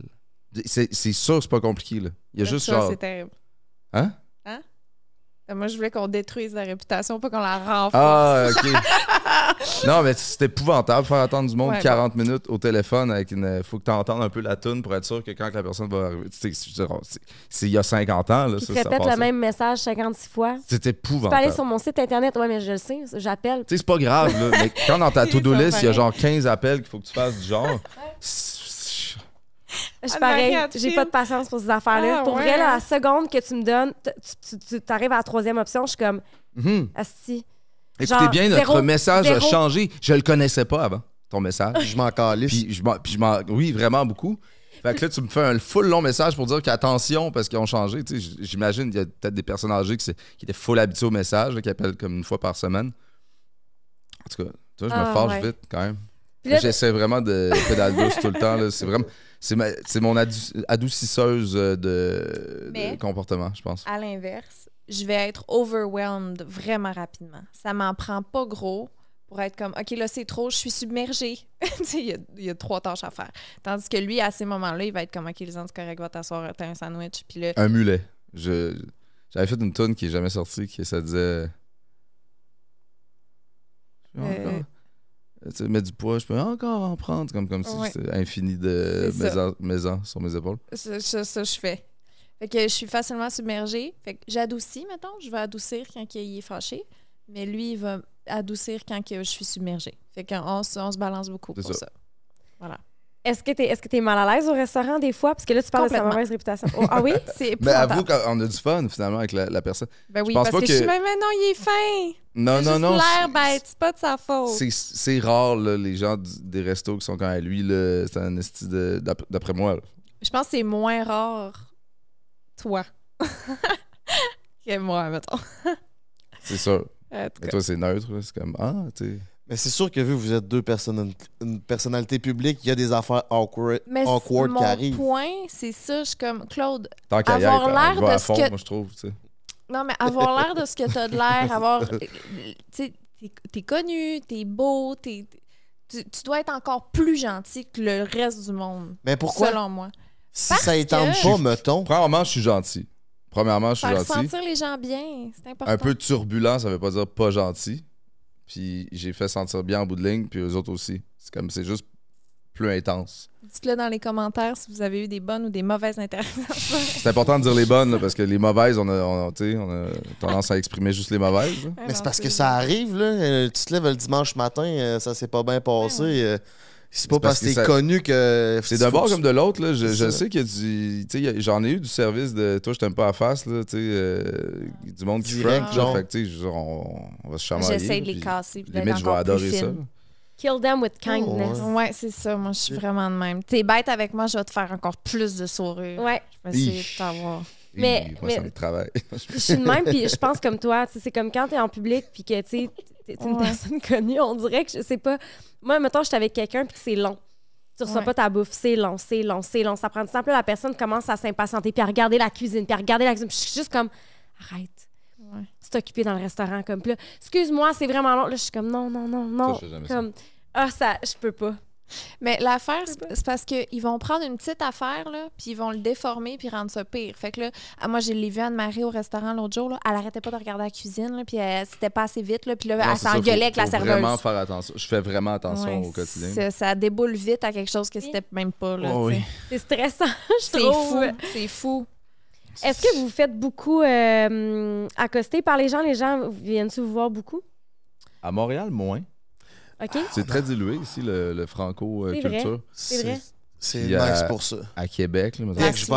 C'est sûr, c'est pas compliqué, là. Il y a juste ça, genre... c'est terrible. Hein? Moi, je voulais qu'on détruise la réputation, pas qu'on la renforce. Ah, OK. Non, mais c'est épouvantable faire attendre du monde 40 minutes au téléphone avec faut que tu entendes un peu la toune pour être sûr que quand la personne va arriver... C'est il y a 50 ans, là. Puis tu répètes le même message 56 fois. C'est épouvantable. Tu peux aller sur mon site internet. Ouais, mais je le sais, j'appelle. Tu sais, c'est pas grave, là. Mais quand dans ta to-do list, il y a genre 15 appels qu'il faut que tu fasses du genre... Je suis pareil, j'ai pas de patience pour ces affaires-là. Pour vrai, là, la seconde que tu me donnes, tu arrives à la troisième option, je suis comme asti. Écoutez bien, notre message a changé. Je le connaissais pas avant, ton message. Je m'en calisse. Oui, vraiment beaucoup. Fait que là, tu me fais un full long message pour dire qu'attention, parce qu'ils ont changé. J'imagine qu'il y a peut-être des personnes âgées qui étaient full habituées au message, qui appellent comme une fois par semaine. En tout cas, tu vois, je me fâche vite quand même. Puis là, J'essaie vraiment de pédale douce tout le temps. Là. C'est mon adoucisseuse de comportement, je pense. À l'inverse, je vais être overwhelmed vraiment rapidement. Ça m'en prend pas gros pour être comme, OK, là, c'est trop, je suis submergée. Tu sais, il y a 3 tâches à faire. Tandis que lui, à ces moments-là, il va être comme, OK, Lisanne, c'est correct, va t'asseoir, t'as un sandwich. Puis là... Un mulet. J'avais fait une toune qui est jamais sortie, qui ça disait... Tu mets du poids, je peux encore en prendre, comme si c'était infini de maisons sur mes épaules. Ça, je fais. Fait que je suis facilement submergée. Fait que j'adoucis, mettons. Je vais adoucir quand il est fâché. Mais lui, il va adoucir quand je suis submergée. Fait qu'on se balance beaucoup pour ça. Voilà. Est-ce que t'es mal à l'aise au restaurant des fois? Parce que là, tu parles de sa mauvaise réputation. Oh, ah oui? C'est Mais avoue qu'on a du fun, finalement, avec la personne. Ben oui, parce que je suis même, non, il est fin. Non. L'air bête, c'est pas de sa faute. C'est rare, là, les gens des restos qui sont quand à lui, là, c'est un esti d'après moi. Là. Je pense que c'est moins rare, toi, que moi, mettons. C'est sûr. Mais toi, c'est neutre, là, c'est comme, tu sais... Mais c'est sûr que vu que vous êtes une personnalité publique, il y a des affaires awkward qui arrivent. Mon point, c'est ça. Je suis comme, Claude, tant qu'à avoir l'air de ce que... moi, je trouve, tu sais. Non, mais avoir l'air de ce que t'as de l'air, tu sais, t'es connu, t'es beau, tu dois être encore plus gentil que le reste du monde. Mais pourquoi? Selon moi. Si ça étend pas, mettons... Premièrement, je suis gentil. Faire sentir les gens bien, c'est important. Un peu turbulent, ça veut pas dire pas gentil. Puis j'ai fait sentir bien en bout de ligne, puis eux autres aussi. C'est juste plus intense. Dites-le dans les commentaires si vous avez eu des bonnes ou des mauvaises interactions. C'est important de dire les bonnes, là, parce que les mauvaises, on a tendance à exprimer juste les mauvaises. Là. Mais c'est parce que ça arrive, là. Tu te lèves le dimanche matin, ça s'est pas bien passé. C'est pas parce que t'es connu que... C'est d'un bord comme de l'autre. Là. Je sais qu'il y a du... Tu sais, j'en ai eu du service de « toi, je t'aime pas à face ». Du monde qui front. Genre, fait que, on va se chamailler. J'essaie de les casser. Limite, je vais adorer ça. Kill them with kindness. Ouais, c'est ça. Moi, je suis vraiment de même. T'es bête avec moi, je vais te faire encore plus de sourire. Ouais. Je vais essayer de t'avoir. Mais ça me travaille. Je suis de même, puis je pense comme toi. C'est comme quand t'es en public, puis que t'es une personne connue, on dirait que je sais pas. Moi, mettons, je suis avec quelqu'un, puis c'est long. Tu reçois pas ta bouffe, c'est long. Ça prend du temps. Puis là, la personne commence à s'impatienter, puis à regarder la cuisine. Puis je suis juste comme, arrête. Tu t'es occupé dans le restaurant, comme. Puis là, excuse-moi, c'est vraiment long. Là, je suis comme, non. Ça, je fais comme, je peux pas. Mais l'affaire, c'est parce qu'ils vont prendre une petite affaire, là, puis ils vont le déformer puis rendre ça pire. Fait que là, moi, je l'ai vu Anne-Marie au restaurant l'autre jour, là, elle arrêtait pas de regarder la cuisine, là, puis c'était pas assez vite, là, puis là, elle s'engueulait avec la serveuse. Vraiment faire attention. Je fais vraiment attention au quotidien. Ça déboule vite à quelque chose que c'était même pas, là. Oh, oui. C'est stressant, je trouve. C'est fou. Est-ce que vous faites beaucoup accoster par les gens? Les gens viennent-ils vous voir beaucoup? À Montréal, moins. OK. C'est très dilué ici, le franco-culture. C'est vrai. C'est nice pour ça. À Québec, là,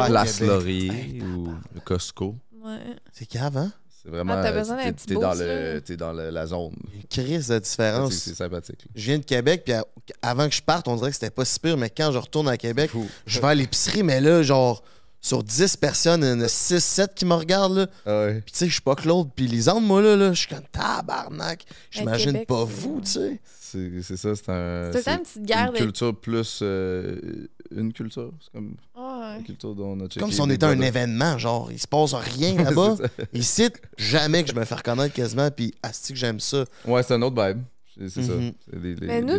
Place Laurier ou le Costco. Ouais. C'est cave, hein? C'est vraiment... t'as besoin d'un petit t'es dans la zone. Une crise de différence. C'est sympathique. Là. Je viens de Québec, puis avant que je parte, on dirait que c'était pas si pire, mais quand je retourne à Québec, je vais à l'épicerie, mais là, genre... Sur 10 personnes, il y en a 6-7 qui me regardent. Là. Ouais. Puis tu sais, je suis pas Claude. Puis Lisanne, moi, là, je suis comme tabarnak. J'imagine Québec, pas vous, tu sais. C'est ça, c'est un... C'est une petite guerre une culture plus... une culture. C'est comme une culture dont on a checké. Comme si on était un événement, genre. Il se passe rien là-bas. Ici, jamais que je me fais reconnaître quasiment. Puis asti que j'aime ça. Ouais, c'est un autre vibe. C'est ça. Mais nous,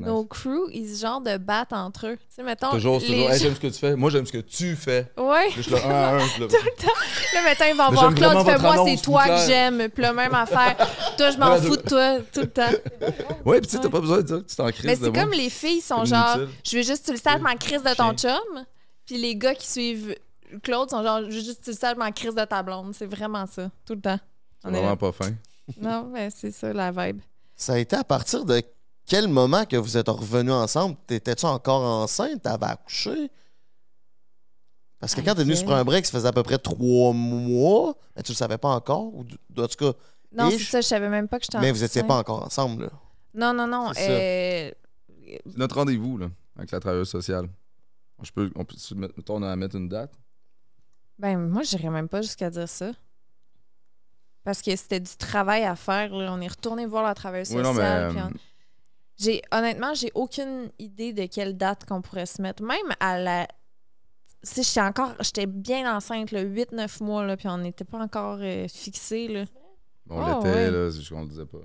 nos crews, ils se genre de battent entre eux. Tu sais, mettons. Toujours. Hey, j'aime ce que tu fais. Moi, j'aime ce que tu fais. Ouais. Je suis là, 1 à 1. Tout le temps. Là, mettons, ils vont voir Claude, fais-moi, c'est toi que j'aime. Puis la même affaire. Toi, je m'en fous de toi, tout le temps. Ouais, puis tu sais, t'as pas besoin de dire que tu t'en crises. Mais c'est comme les filles sont genre, je veux juste que tu le saches, ma crise de ton chum. Puis les gars qui suivent Claude sont genre, je veux juste que tu le saches, ma crise de ta blonde. C'est vraiment ça, tout le temps. C'est vraiment pas fin. Non, mais c'est ça, la vibe. Ça a été à partir de quel moment que vous êtes revenus ensemble? T'étais-tu encore enceinte? T'avais accouché? Parce que quand t'es venu sur un break, ça faisait à peu près 3 mois. Mais tu le savais pas encore? Ou, en tout cas, non, c'est ça, je savais même pas que j'étais enceinte. Mais vous étiez pas encore ensemble, là. Non. C'est notre rendez-vous, là, avec la travailleuse sociale. On peut mettons, à mettre une date? Ben, moi, j'irais même pas jusqu'à dire ça. Parce que c'était du travail à faire. Là. On est retourné voir la travailleuse sociale. Oui, non, mais Honnêtement, j'ai aucune idée de quelle date qu'on pourrait se mettre. Même à la... Si j'étais bien enceinte, 8-9 mois, là, puis on n'était pas encore fixés, là. On l'était, là, c'est juste qu'on le disait pas.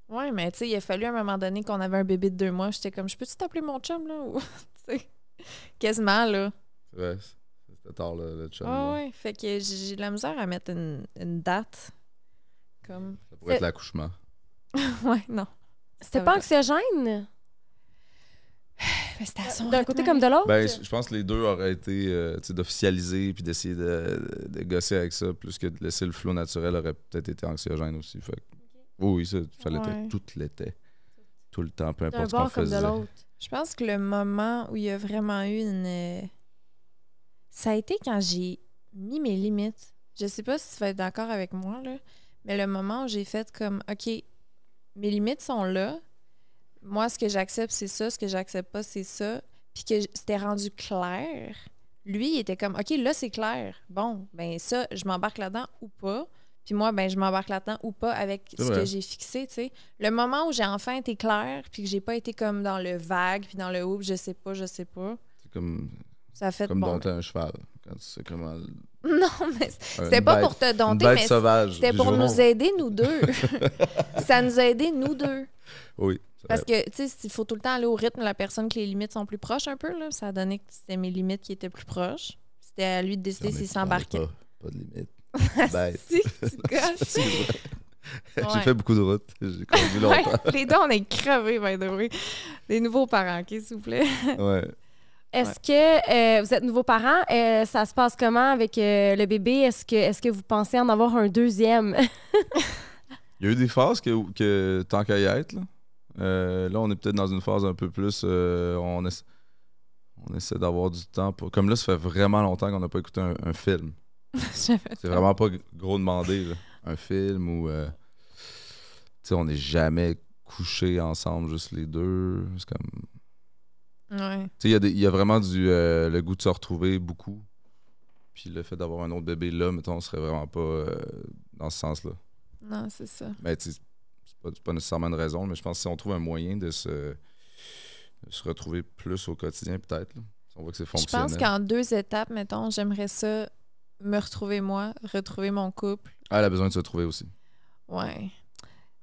Ouais, mais tu sais, il a fallu à un moment donné qu'on avait un bébé de 2 mois. J'étais comme, je peux-tu t'appeler mon chum, là? Ou, tu sais, quasiment, là. C'est vrai, c'était tard, là, le chum. Ah là. ouais, fait que j'ai de la misère à mettre une date. Comme... Ça pourrait être l'accouchement. Ouais, non. C'était pas anxiogène? Mais c'était à son D'un rythme. côté comme de l'autre? Ben, je pense que les deux auraient été tu sais, d'officialiser puis d'essayer de gosser avec ça, plus que de laisser le flow naturel aurait peut-être été anxiogène aussi. Fait que, oui, ça l'était Ouais. tout l'été. Tout le temps, peu D'un importe ce qu'on bord comme de faisait. l'autre. Je pense que le moment où il y a vraiment eu une... Ça a été quand j'ai mis mes limites. Je sais pas si tu vas être d'accord avec moi, là, mais le moment où j'ai fait comme, OK, mes limites sont là. Moi, ce que j'accepte, c'est ça. Ce que j'accepte pas, c'est ça. Puis que c'était rendu clair. Lui, il était comme, OK, là, c'est clair. Bon, ben ça, je m'embarque là-dedans ou pas. Puis moi, ben je m'embarque là-dedans ou pas avec C'est ce vrai. que j'ai fixé, tu sais. Le moment où j'ai enfin été claire, puis que j'ai pas été comme dans le vague, puis dans le oups, je sais pas, C'est comme ça a fait comme bon. dompter un cheval. Quand tu sais comment... Non, mais c'était Une pas bête- pour te Une dompter, bête mais sauvage. c'était pour Bijou. nous aider, nous deux. Ça nous a aidés, nous deux. Oui. Parce que, tu sais, il faut tout le temps aller au rythme de la personne que les limites sont plus proches un peu, là. Ça a donné que c'était mes limites qui étaient plus proches. C'était à lui de décider s'il s'embarquait. Pas de limite. Bête. Si, tu gosses. C'est vrai. J'ai Ouais. fait beaucoup de routes. J'ai conduit Ouais, longtemps. les deux, on est crevés, by the way. Des nouveaux parents, OK, s'il vous plaît. Ouais. Est-ce que vous êtes nouveaux parents? Ça se passe comment avec le bébé? Est-ce que vous pensez en avoir un deuxième? Il y a eu des phases que tant qu'à y être, là. Là, on est peut-être dans une phase un peu plus... on essaie d'avoir du temps pour... Comme là, ça fait vraiment longtemps qu'on n'a pas écouté un film. C'est vraiment pas gros demandé, là. Un film ou... tu sais, on n'est jamais couchés ensemble, juste les deux. C'est comme... Ouais. Tu sais, il y a vraiment le goût de se retrouver beaucoup. Puis le fait d'avoir un autre bébé là, mettons, on serait vraiment pas dans ce sens-là. Non, c'est ça. Mais tu sais, c'est pas nécessairement une raison, mais je pense que si on trouve un moyen de se retrouver plus au quotidien, peut-être, là, si on voit que c'est Je fonctionnel. pense qu'en 2 étapes, mettons, j'aimerais ça me retrouver moi, retrouver mon couple. Ah, elle a besoin de se retrouver aussi. Ouais.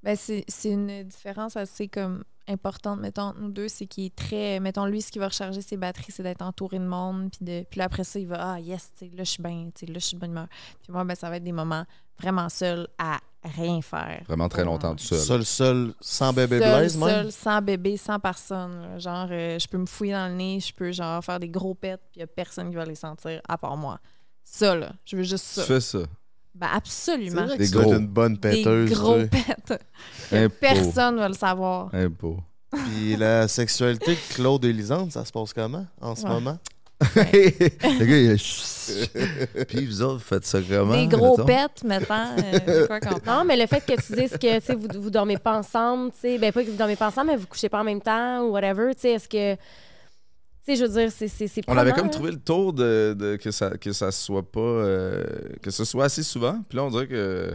Ben, c'est une différence assez comme importante, mettons, entre nous deux. C'est qu'il est très... Mettons, lui, ce qui va recharger ses batteries, c'est d'être entouré de monde. Puis là, après ça, il va, ah, yes, tu sais, là, je suis bien, tu sais, là, je suis de bonne humeur. Puis moi, ben, ça va être des moments vraiment seuls à rien faire. Vraiment très longtemps tout seul. Seul, sans bébé Seul, Blaise, même? seul, sans bébé, sans personne. Là. Genre, je peux me fouiller dans le nez, je peux genre faire des gros pets, puis il n'y a personne qui va les sentir à part moi. Ça, là, je veux juste Tu ça. fais ça. Ben, absolument. C'est vrai Des que tu dois être gros. une bonne péteuse. Des gros tu sais. pets. Impôt. Personne va le savoir. Impôt. Puis la sexualité de Claude et Lisande, ça se passe comment en ce Ouais. moment? Le gars, il est... Puis vous autres, vous faites ça comment? Des gros mettons? pets, mettons. C'est quoi qu'on Non, mais le fait que tu dises que tu sais, vous dormez pas ensemble, tu sais, ben pas que vous dormez pas ensemble, mais vous couchez pas en même temps ou whatever, tu sais, est-ce que. Tu sais, je veux dire, c'est On avait prenant, comme hein. trouvé le tour que ça soit pas... que ce soit assez souvent. Puis là, on dirait que...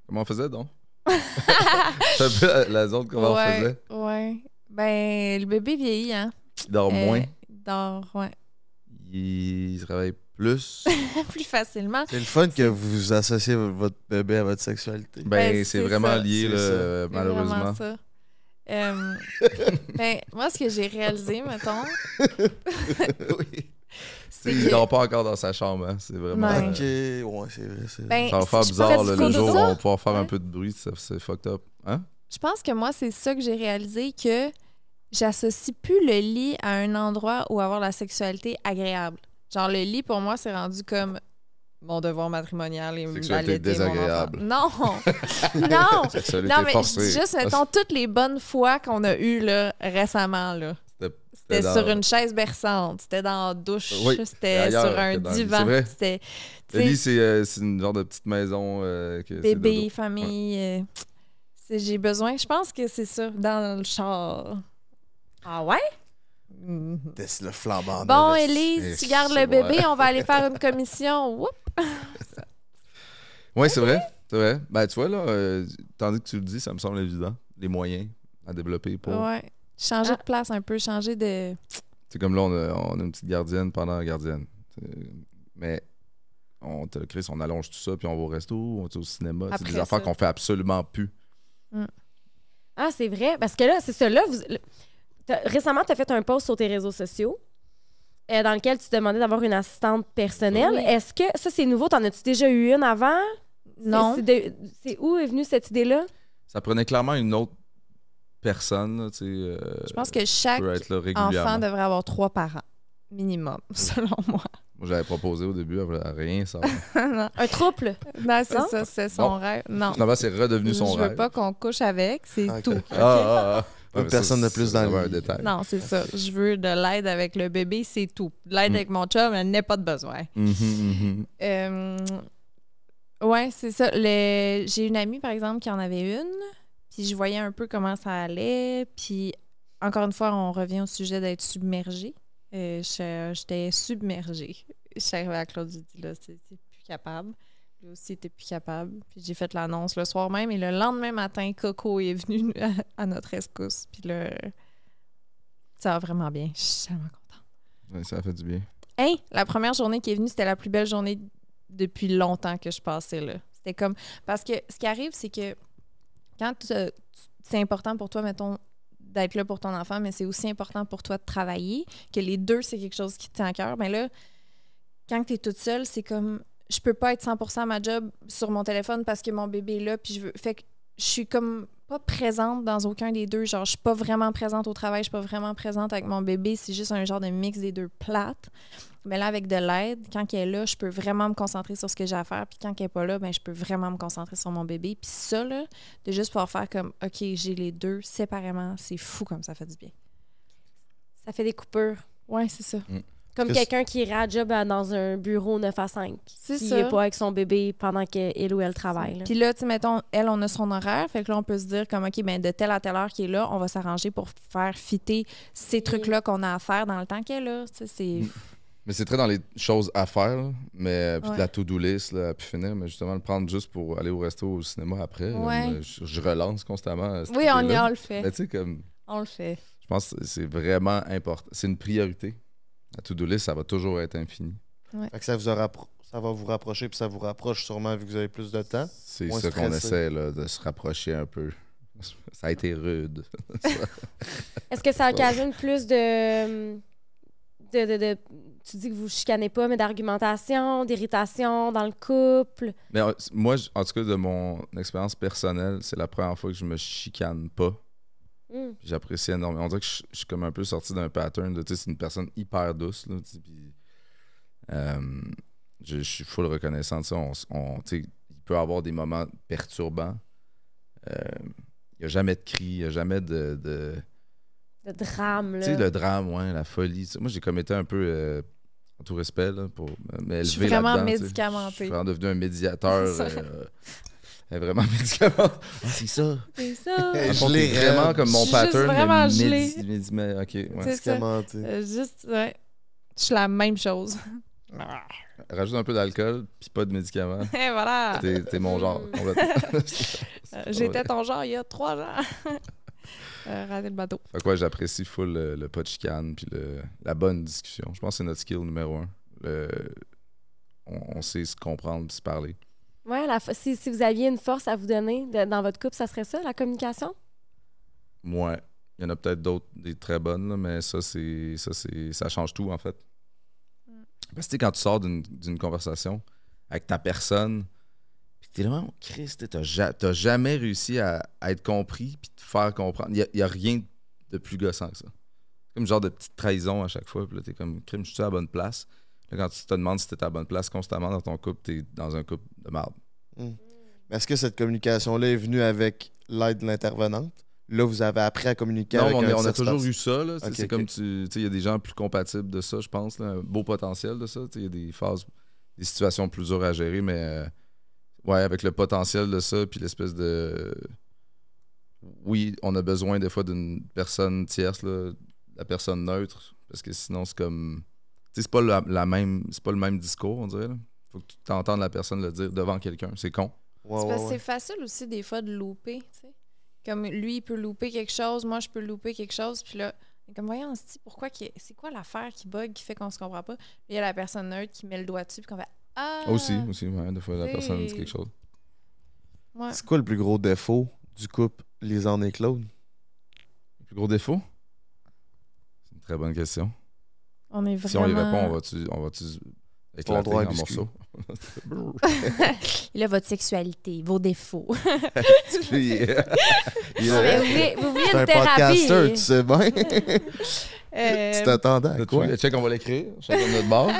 Comment on faisait, donc? C'est un peu la zone comment on faisait. Ouais. Ben, le bébé vieillit, hein. Il dort moins. Il dort, ouais. Il se réveille plus. Plus facilement. C'est le fun que vous associez votre bébé à votre sexualité. Ben, Ben, c'est c'est vraiment ça. lié, là, C'est ça. C'est malheureusement. vraiment ça. Ben, moi, ce que j'ai réalisé, mettons, Oui. c'est Il que... dort pas encore dans sa chambre, hein. C'est vraiment... Ouais. Ok, ouais, c'est vrai. Ben, Ça va faire je bizarre, pense là, que le c'est jour où ça. on va pouvoir faire un Ouais. peu de bruit, c'est fucked up. Hein? Je pense que moi, c'est ça que j'ai réalisé, que j'associe plus le lit à un endroit où avoir la sexualité agréable. Genre, le lit, pour moi, c'est rendu comme mon devoir matrimonial et Sexualité allaiter mon enfant. désagréable. Non! Non! Sexualité Non, mais je forcée. dis juste, mettons, toutes les bonnes fois qu'on a eues là, récemment, là. C'était dans- sur une chaise berçante, c'était dans la douche, Oui, c'était ailleurs sur un que dans le lit. divan. C'est vrai. C'était, tu Le sais, lit, c'est une genre de petite maison que c'est bébé, dodo. famille. J'ai besoin, je pense que c'est ça, dans le char. Ah ouais? Mhm. C'est le flambant. Bon, neuf. Élise, tu Et gardes le c'est bébé, vrai. on va aller faire une commission. Whoop! Oui, c'est vrai. C'est vrai. Ben, tu vois, là, tandis que tu le dis, ça me semble évident. Les moyens à développer pour. Ouais. Changer de place un peu, changer de... C'est comme là, on a une petite gardienne pendant la gardienne. Mais Chris, on allonge tout ça, puis on va au resto, on va au cinéma. C'est des Après affaires ça. qu'on fait absolument plus. Ah, c'est vrai. Parce que là, c'est ça. Là, récemment, tu as fait un post sur tes réseaux sociaux dans lequel tu demandais d'avoir une assistante personnelle. Oui. Est-ce que ça, c'est nouveau? T'en as-tu déjà eu une avant? Non. C'est où est venue cette idée-là? Ça prenait clairement une autre personne. Là, Je pense que chaque peut être là régulièrement. enfant devrait avoir 3 parents, minimum, selon moi. Moi, j'avais proposé au début, elle voulait rien savoir. non, Un trouble? non c'est Non? ça, c'est son Non. rêve. Non, Finalement, c'est redevenu son je veux rêve. pas qu'on couche avec, c'est Ok. tout. Ah. Une mais personne ça, de plus c'est dans le vraiment un lit. détail. Non, c'est ça. Je veux de l'aide avec le bébé, c'est tout. De l'aide avec mon chum, elle n'est pas de besoin. Ouais, c'est ça. J'ai une amie, par exemple, qui en avait une, puis je voyais un peu comment ça allait, puis encore une fois, on revient au sujet d'être submergée. J'étais submergée. Je suis arrivée à Claude, j'ai dit, là, c'est plus capable. Lui aussi était plus capable. Puis j'ai fait l'annonce le soir même, et le lendemain matin, Coco est venu à notre rescousse. Puis là, ça va vraiment bien. Je suis tellement contente. Ouais, ça a fait du bien. Hey, la première journée qui est venue, c'était la plus belle journée depuis longtemps que je passais là. C'était comme... Parce que ce qui arrive, c'est que quand c'est important pour toi, mettons, d'être là pour ton enfant, mais c'est aussi important pour toi de travailler, que les deux, c'est quelque chose qui te tient à cœur, bien là, quand tu es toute seule, c'est comme... Je peux pas être 100% à ma job sur mon téléphone parce que mon bébé est là, puis je veux... Fait que je suis comme pas présente dans aucun des deux. Genre, je suis pas vraiment présente au travail, je suis pas vraiment présente avec mon bébé. C'est juste un genre de mix des deux plates. Mais là, avec de l'aide, quand elle est là, je peux vraiment me concentrer sur ce que j'ai à faire. Puis quand elle est pas là, ben je peux vraiment me concentrer sur mon bébé. Puis ça, là, de juste pouvoir faire comme, OK, j'ai les deux séparément, c'est fou comme ça fait du bien. Ça fait des coupures. Ouais, c'est ça. Comme Qu'est-ce- quelqu'un qui irait à job dans un bureau 9 à 5. C'est Qui ça. n'est pas avec son bébé pendant qu'elle ou elle travaille. là. Puis là, tu sais, mettons, elle, on a son horaire. Fait que là, on peut se dire comme, OK, ben de telle à telle heure qui est là, on va s'arranger pour faire fitter ces trucs-là qu'on a à faire dans le temps qu'elle est là. Tu sais, c'est... Mais c'est très dans les choses à faire, là. Mais puis Ouais. la to-do list, là, à pu finir, mais justement, le prendre juste pour aller au resto ou au cinéma après. là, Ouais. moi, je relance constamment. Cette Oui, on idée-là. le fait. Mais tu sais, comme, On le fait. je pense que c'est vraiment important. C'est une priorité. La to-do list, ça va toujours être infini. Fait que ça va vous rapprocher, puis ça vous rapproche sûrement vu que vous avez plus de temps. C'est Moins ça qu'on stressé. essaie, là, de se rapprocher un peu. Ça a été rude. Est-ce que ça occasionne plus tu dis que vous chicanez pas, mais d'argumentation, d'irritation dans le couple? Mais moi, en tout cas, de mon expérience personnelle, c'est la première fois que je me chicane pas. Hmm. Puis j'apprécie énormément. On dirait que je suis comme un peu sorti d'un pattern de, tu sais, c'est une personne hyper douce, là, tu sais, puis je suis full reconnaissant de ça. Tu sais, il peut y avoir des moments perturbants. Il n'y a jamais de cris, il n'y a jamais de Le drame, là. tu sais, le drame, ouais, la folie. Tu sais, moi, j'ai comme été un peu, en tout respect, là, pour m'élever Je suis vraiment là-dedans, tu sais. médicamentée. Je suis vraiment devenu un médiateur. C'est ça. Vraiment médicamenté. Ah, c'est ça. C'est ça. Hey, Dans le fond, gelé c'est vraiment raide. comme mon Je suis pattern. juste vraiment mais gelée. mais OK, ouais. C'est ça. Médicamenté. Juste, ouais. Je suis la même chose. Rajoute un peu d'alcool, puis pas de médicaments. Et voilà. T'es mon genre, complètement. J'étais ton genre il y a 3 ans. Rater le bateau. Fait que ouais, j'apprécie full le pas de chicane, puis la bonne discussion. Je pense que c'est notre skill numéro 1. On sait se comprendre, puis se parler. Ouais, si vous aviez une force à vous donner dans votre couple, ça serait ça, la communication? Ouais. Il y en a peut-être d'autres, des très bonnes, là, mais ça change tout, en fait. Parce que tu sais, quand tu sors d'une conversation avec ta personne, puis t'es là, oh, Christ, t'as jamais réussi à être compris puis te faire comprendre. Il y a rien de plus gossant que ça. C'est comme un genre de petite trahison à chaque fois. Puis là, t'es comme, crime, je suis à la bonne place. Là, quand tu te demandes si t'es à la bonne place constamment dans ton couple, t'es dans un couple de merde. Mais est-ce que cette communication-là est venue avec l'aide de l'intervenante? Là, vous avez appris à communiquer Non, avec on a tierce toujours personne. eu ça. Là. Ok, C'est ok. comme tu sais, il y a des gens plus compatibles de ça, je pense. Là, un beau potentiel de ça. Il y a des phases, des situations plus dures à gérer, mais ouais, avec le potentiel de ça, puis l'espèce de. Oui, on a besoin des fois d'une personne tierce, là, la personne neutre, parce que sinon, c'est comme. Tu sais, c'est pas c'est pas le même discours, on dirait. Là. Faut que tu t'entendes la personne le dire devant quelqu'un. C'est con. Ouais, C'est parce ouais, que ouais. c'est facile aussi des fois de louper, tu sais. Comme lui, il peut louper quelque chose, moi, je peux louper quelque chose. Puis là, comme voyons, pourquoi c'est quoi l'affaire qui bug, qui fait qu'on se comprend pas? Puis il y a la personne neutre qui met le doigt dessus, puis qu'on fait ah! Aussi, ouais, des fois, la personne dit quelque chose. Ouais. C'est quoi le plus gros défaut du couple Lisanne et Claude? Le plus gros défaut? C'est une très bonne question. On est vraiment... Si on y répond, on va-tu éclater droit à en biscuit. morceaux? Il a votre sexualité, vos défauts. Puis, Mais vous vouliez C'est une un thérapie. podcaster, tu sais bien. Tu t'attendais à quoi? check, on va l'écrire, chacun de notre bord.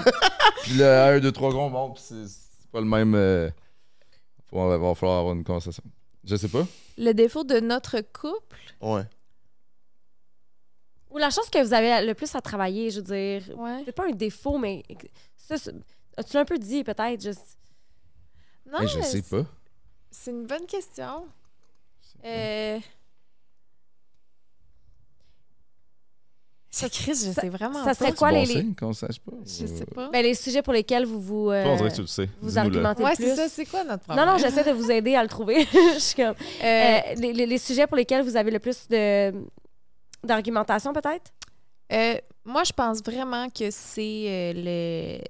Puis le 1, 2, 3 gros, bon, puis c'est pas le même. Va falloir avoir une conversation. Je sais pas. Le défaut de notre couple, Ouais. Ou la chose que vous avez le plus à travailler, je veux dire. ouais. C'est pas un défaut, mais ça, tu l'as un peu dit, peut-être. Non, Hey, je sais pas. c'est une bonne question. Ça, Chris, je sais vraiment ça pas. serait C'est quoi bon les signe qu'on sache pas. Je sais pas. ben, les sujets pour lesquels vous Toi, on dirait que tu le sais. vous Dis-nous-le. argumentez Ouais, le plus? c'est ça. C'est quoi notre problème? Non, non, j'essaie de vous aider à le trouver. Je suis comme... les sujets pour lesquels vous avez le plus d'argumentation, peut-être? Moi, je pense vraiment que c'est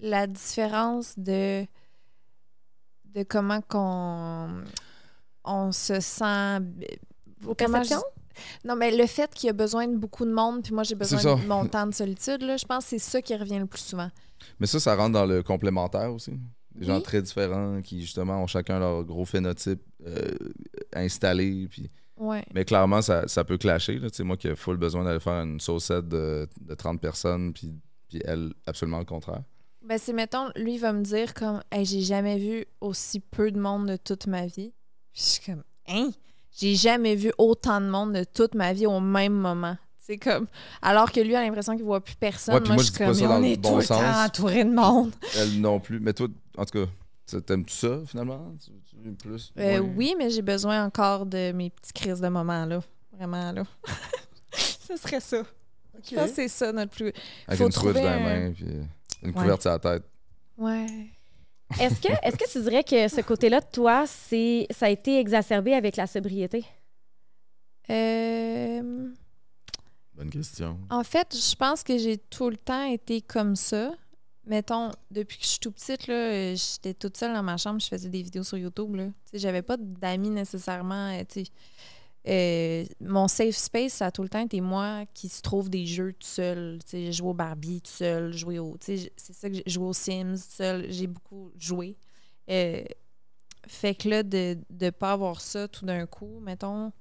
la différence de comment on se sent. Vos Comment perceptions? Non, mais le fait qu'il y a besoin de beaucoup de monde, puis moi, j'ai C'est besoin ça. de mon temps de solitude, là, je pense que c'est ça qui revient le plus souvent. Mais ça rentre dans le complémentaire aussi. Des gens Oui. très différents qui, justement, ont chacun leur gros phénotype installé. Puis... Ouais. Mais clairement, ça peut clasher. Là. Tu sais, moi qui ai full besoin d'aller faire une saucette de 30 personnes, puis elle, absolument le contraire. Ben, c'est, mettons, lui, il va me dire comme, hey, j'ai jamais vu aussi peu de monde de toute ma vie. Puis je suis comme, hein? J'ai jamais vu autant de monde de toute ma vie au même moment. C'est comme, alors que lui a l'impression qu'il voit plus personne. Ouais, puis moi, je suis dis pas comme, ça mais dans on le est bon tout le sens. temps entouré de monde. Elle non plus. Mais toi, en tout cas, t'aimes-tu ça, finalement? Tu veux plus? moins? Oui, mais j'ai besoin encore de mes petites crises de moments, là. Vraiment, là. Ce serait ça. Je pense que c'est ça, notre plus... Avec faut une Switch dans trouver la un- main, puis une couverte sur la tête. Ouais. Est-ce que tu dirais que ce côté-là de toi, ça a été exacerbé avec la sobriété? Bonne question. En fait, je pense que j'ai tout le temps été comme ça. Mettons, depuis que je suis tout petite, là, j'étais toute seule dans ma chambre, je faisais des vidéos sur YouTube. Là. Tu sais, j'avais pas d'amis nécessairement. Tu sais. Mon safe space, ça a tout le temps été moi qui se trouve des jeux tout seul. Tu sais, j'ai joué au Barbie tout seul, tu sais, c'est ça que j'ai joué aux Sims tout seul. J'ai beaucoup joué. Fait que là, de ne pas avoir ça tout d'un coup, mettons,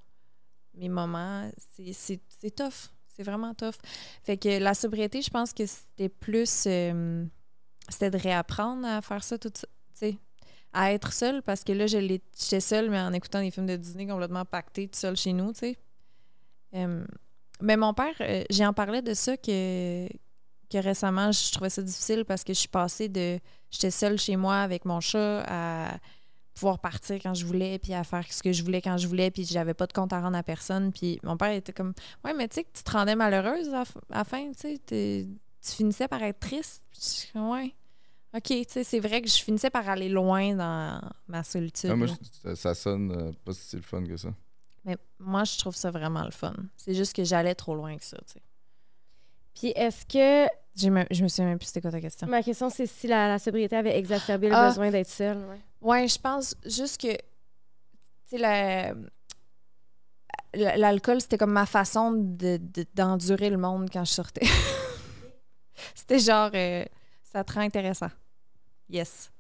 mes moments, c'est tough. C'est vraiment tough. Fait que la sobriété, je pense que c'était plus... c'était de réapprendre à faire ça tout ça, tu sais, à être seule, parce que là, j'étais seule, mais en écoutant des films de Disney complètement pactés, tout seul chez nous, tu sais. Mais mon père, j'en parlais de ça que récemment, je trouvais ça difficile parce que je suis passée de... J'étais seule chez moi avec mon chat à pouvoir partir quand je voulais, puis à faire ce que je voulais quand je voulais, puis j'avais pas de compte à rendre à personne. Puis mon père était comme, ouais, mais tu sais que tu te rendais malheureuse à la fin, tu sais, tu finissais par être triste. Puis je suis comme, ouais, OK, tu sais, c'est vrai que je finissais par aller loin dans ma solitude. Ah, moi, là. ça sonne pas si le fun que ça. Mais moi, je trouve ça vraiment le fun. C'est juste que j'allais trop loin que ça, tu sais. Puis est-ce que... Je me souviens même plus c'était quoi ta question. Ma question, c'est si la sobriété avait exacerbé le Ah. besoin d'être seule. Ouais. Ouais, je pense juste que, tu sais, l'alcool, c'était comme ma façon d'endurer le monde quand je sortais. C'était genre, ça te rend intéressant. Yes.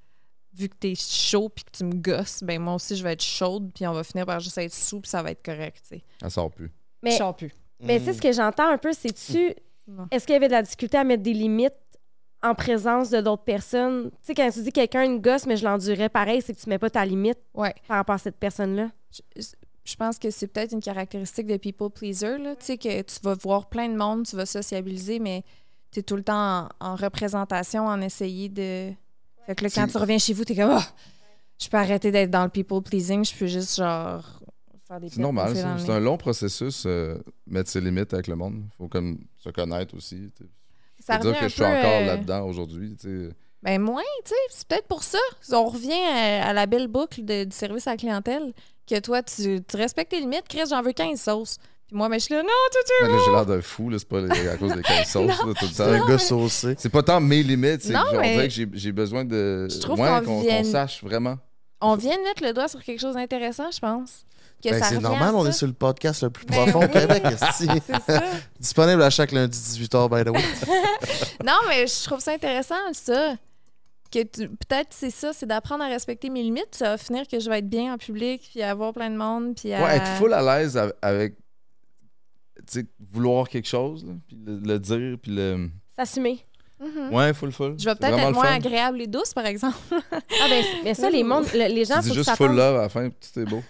Vu que t'es chaud puis que tu me gosses, ben moi aussi, je vais être chaude puis on va finir par juste être sous puis ça va être correct, tu sais. Elle sort plus. Je Mais, sors plus. mais tu sais, ce que j'entends un peu, c'est-tu... Non. Est-ce qu'il y avait de la difficulté à mettre des limites en présence de d'autres personnes? Tu sais, quand tu dis quelqu'un une gosse, mais je l'endurais pareil, c'est que tu mets pas ta limite Ouais. par rapport à cette personne-là. Je pense que c'est peut-être une caractéristique de people pleaser, là. Tu sais, que tu vas voir plein de monde, tu vas sociabiliser, mais tu es tout le temps en représentation, en essayer de... Fait que là, quand tu reviens chez vous, t'es comme, je peux arrêter d'être dans le people pleasing, je peux juste, genre, faire des C'est normal. pets, C'est un long processus, mettre ses limites avec le monde. Il faut comme se connaître aussi. Ça dire revient que un je suis peu, encore là-dedans aujourd'hui. Ben moins, tu sais, c'est peut-être pour ça. On revient à la belle boucle du service à la clientèle, que toi, tu respectes tes limites. Chris, j'en veux 15 sauces. Puis moi, mais je suis là, non, tout Là, j'ai l'air d'un fou, là, c'est pas à cause des 15 sauces, là, tout le C'est un temps. gars saucé. C'est pas tant mes limites, c'est Non, que on mais- dirait que j'ai besoin de. Je trouve Ouais, qu'on qu'on vienne- sache vraiment. On vient de mettre le doigt sur quelque chose d'intéressant, je pense. Que Ben, ça c'est revient normal, à on ça. est sur le podcast le plus Ben profond au oui. Québec. esti. C'est ça. Disponible à chaque lundi 18h, by the way. Non, mais je trouve ça intéressant, ça. Que peut-être c'est ça, c'est d'apprendre à respecter mes limites. Ça va finir que je vais être bien en public, puis avoir plein de monde, puis à... Ouais, être full à l'aise avec. Tu sais, vouloir quelque chose, là, puis le dire, puis le. S'assumer. Mhm. Ouais, full. Je vais C'est peut-être vraiment être le moins fun. agréable et douce, par exemple. Ah, ben, mais ça, les gens, Tu dis faut juste qu'ils full s'attendent. love à la fin, puis tout est beau.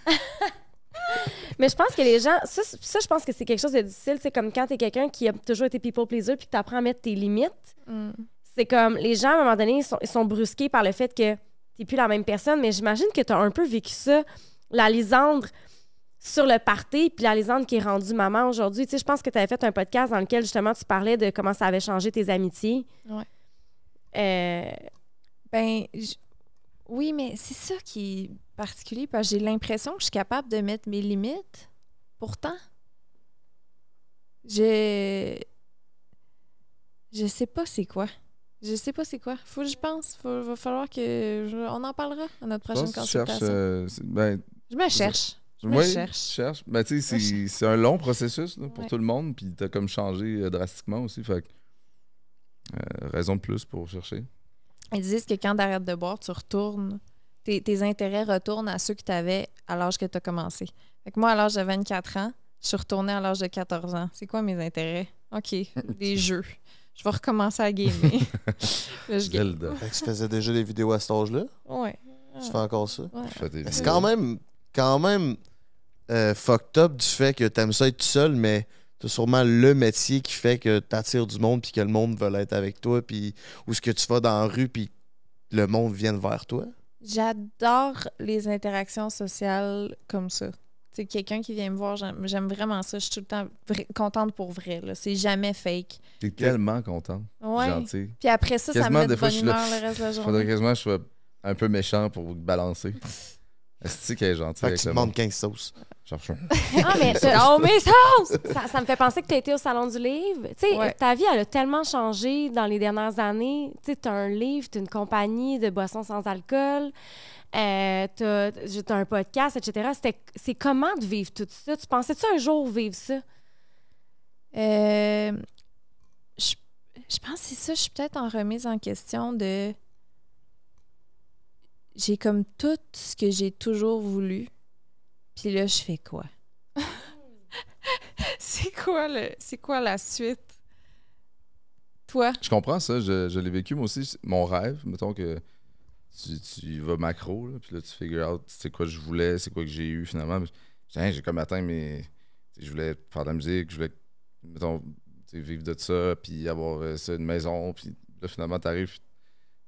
Mais je pense que les gens, ça je pense que c'est quelque chose de difficile. C'est comme quand t'es quelqu'un qui a toujours été people pleaser puis que t'apprends à mettre tes limites. Mm. C'est comme, les gens, à un moment donné, ils sont brusqués par le fait que t'es plus la même personne. Mais j'imagine que t'as un peu vécu ça, la Lisandre sur le party, puis la Lisandre qui est rendue maman aujourd'hui. Tu sais, je pense que t'avais fait un podcast dans lequel, justement, tu parlais de comment ça avait changé tes amitiés. Ouais. Euh, Oui, mais c'est ça qui est particulier, parce que j'ai l'impression que je suis capable de mettre mes limites. Pourtant, je sais pas c'est quoi. Je sais pas c'est quoi. Faut que je pense. Va falloir que... On en parlera à notre Je prochaine pense que tu cherches. consultation. Ben, Je me cherche. Je me oui, cherche. tu cherches. Ben, tu sais, c'est un long processus là, pour Ouais. tout le monde, puis t'as comme changé drastiquement aussi. Fait que, raison de plus pour chercher. Ils disent que quand t'arrêtes de boire, tu retournes. Tes intérêts retournent à ceux que tu avais à l'âge que tu as commencé. Fait que moi, à l'âge de 24 ans, je suis retournée à l'âge de 14 ans. C'est quoi mes intérêts? OK, des jeux. Je vais recommencer à gamer. Là, je game. Zelda. Fait que tu faisais déjà des vidéos à cet âge-là. Ouais. Tu fais encore ça. Ouais. Fais tes Mais c'est vidéos. quand même fucked up du fait que t'aimes ça être tout seul, mais t'as sûrement le métier qui fait que t'attires du monde puis que le monde veut être avec toi, puis où ce que tu vas dans la rue puis le monde vienne vers toi. J'adore les interactions sociales comme ça. C'est quelqu'un qui vient me voir, j'aime vraiment ça. Je suis tout le temps contente pour vrai. Là. C'est jamais fake. T'es tellement content. Ouais. Gentil. Puis après ça, ça me Quasiment, met de des fois, bonne je suis là, humeur le reste de la Faudrait journée. quasiment que je sois un peu méchant pour vous balancer. Est-ce qu'elle est gentille Fait que avec tu le demandes monde? 15 sauces. Cherche un. Ah, mais Oh, mais ça! ça me fait penser que tu as été au Salon du Livre. Tu sais, Ouais. ta vie, elle a tellement changé dans les dernières années. Tu sais, tu as un livre, tu as une compagnie de boissons sans alcool, tu as un podcast, etc. C'est comment de vivre tout ça? Tu pensais-tu un jour vivre ça? Je pense que c'est ça. Je suis peut-être en remise en question de... J'ai comme tout ce que j'ai toujours voulu. Puis là, je fais quoi? C'est quoi la suite? Toi? Je comprends ça, je l'ai vécu moi aussi. Mon rêve, mettons que tu y vas macro, là, puis là tu figures out c'est quoi je voulais, c'est quoi que j'ai eu finalement. J'ai comme atteint mes. Je voulais faire de la musique, je voulais, mettons, vivre de ça, puis avoir ça, une maison, puis là finalement t'arrives, puis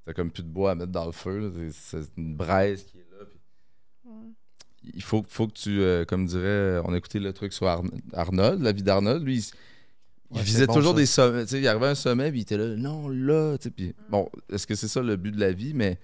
t'as comme plus de bois à mettre dans le feu, là, c'est une braise qui est là. Puis il faut que tu, comme dirait, on a écouté le truc sur Arnold, la vie d'Arnold, lui, il Ouais, visait c'est bon, toujours ça. des sommets. Tu sais, il arrivait à un sommet, puis il était là, non, là. Tu sais, puis bon, est-ce que c'est ça le but de la vie? Mais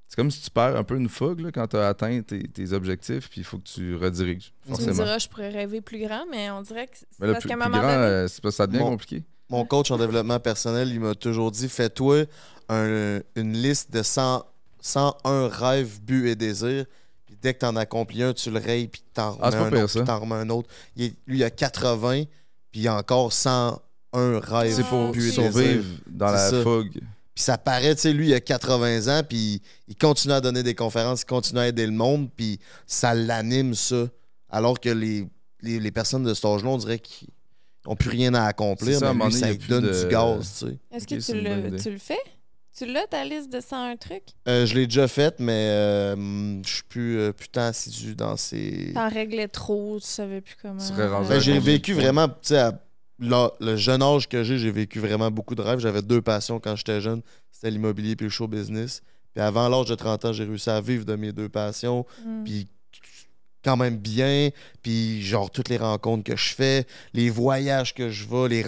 c'est comme si tu perds un peu une fougue là, quand tu as atteint tes objectifs, puis il faut que tu rediriges, Tu me forcément. diras, je pourrais rêver plus grand, mais on dirait que c'est Mais le parce plus, qu'à un plus moment grand, donné... c'est parce que ça devient Bon. compliqué. Mon coach en développement personnel, il m'a toujours dit fais-toi une liste de 101 rêves, buts et désirs. Puis dès que tu en accomplis un, tu le rayes, puis t'en remets Ah, c'est pas un pire, autre, ça. puis t'en remets un autre. Lui, il a 80, puis il a encore 101 rêves, C'est pour buts et désirs. survivre dans C'est la ça. fougue. Puis ça paraît, tu sais, lui, il a 80 ans, puis il continue à donner des conférences, il continue à aider le monde, puis ça l'anime, ça. Alors que les personnes de cet âge-là, on dirait qu'ils n'ont plus rien à accomplir, C'est ça, à un mais moment lui, donné, ça il y lui a plus donne de- du gaz, tu sais. Est-ce Ok, que c'est une bonne idée. tu le fais? Tu l'as, ta liste de 101 trucs? Je l'ai déjà faite, mais je suis plus tant assidu dans ces... T'en réglais trop, tu savais plus comment... Tu serais rendu Ben, à j'ai combien? vécu vraiment, tu sais, le jeune âge que j'ai vécu vraiment beaucoup de rêves. J'avais 2 passions quand j'étais jeune, c'était l'immobilier puis le show business. Puis avant l'âge de 30 ans, j'ai réussi à vivre de mes 2 passions, Mm. puis quand même bien, puis genre toutes les rencontres que je fais, les voyages que je vais,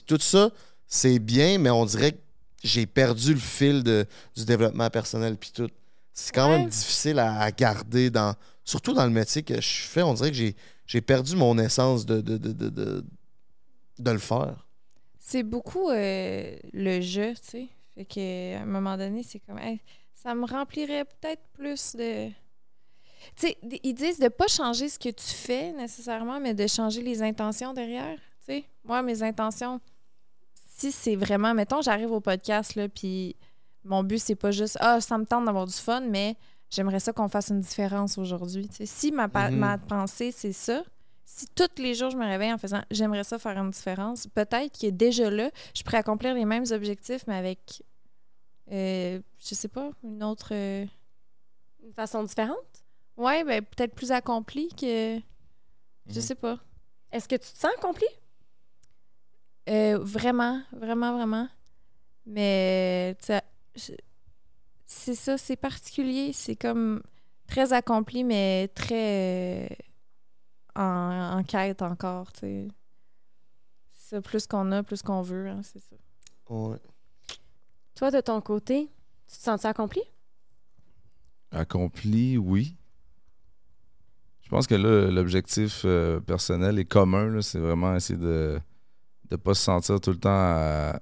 tout ça, c'est bien, mais on dirait que j'ai perdu le fil du développement personnel puis tout. c'est quand Ouais. même difficile à garder, surtout dans le métier que je fais. On dirait que j'ai perdu mon essence de le faire. C'est beaucoup le jeu, tu sais. Fait qu'à un moment donné, c'est comme, hey, ça me remplirait peut-être plus de... Tu sais, ils disent de pas changer ce que tu fais nécessairement, mais de changer les intentions derrière, tu sais. Moi, mes intentions, si c'est vraiment... Mettons, j'arrive au podcast, là, puis mon but, c'est pas juste, ça me tente d'avoir du fun, mais j'aimerais ça qu'on fasse une différence aujourd'hui, tu sais. Si ma pensée, c'est ça, si tous les jours, je me réveille en faisant « j'aimerais ça faire une différence », peut-être que déjà là, je pourrais accomplir les mêmes objectifs, mais avec, je sais pas, une autre... Une façon différente? Ouais, ben peut-être plus accomplie que... Je sais pas. Est-ce que tu te sens accompli? Vraiment, vraiment, vraiment. Mais, tu sais, c'est ça, c'est particulier. C'est comme très accompli, mais très... en quête encore, tu sais. C'est ça, plus qu'on a, plus qu'on veut, hein, c'est ça. Ouais. Toi, de ton côté, tu te sens accompli? Accompli, oui. Je pense que là, l'objectif personnel et commun, là, c'est vraiment essayer de ne pas se sentir tout le temps à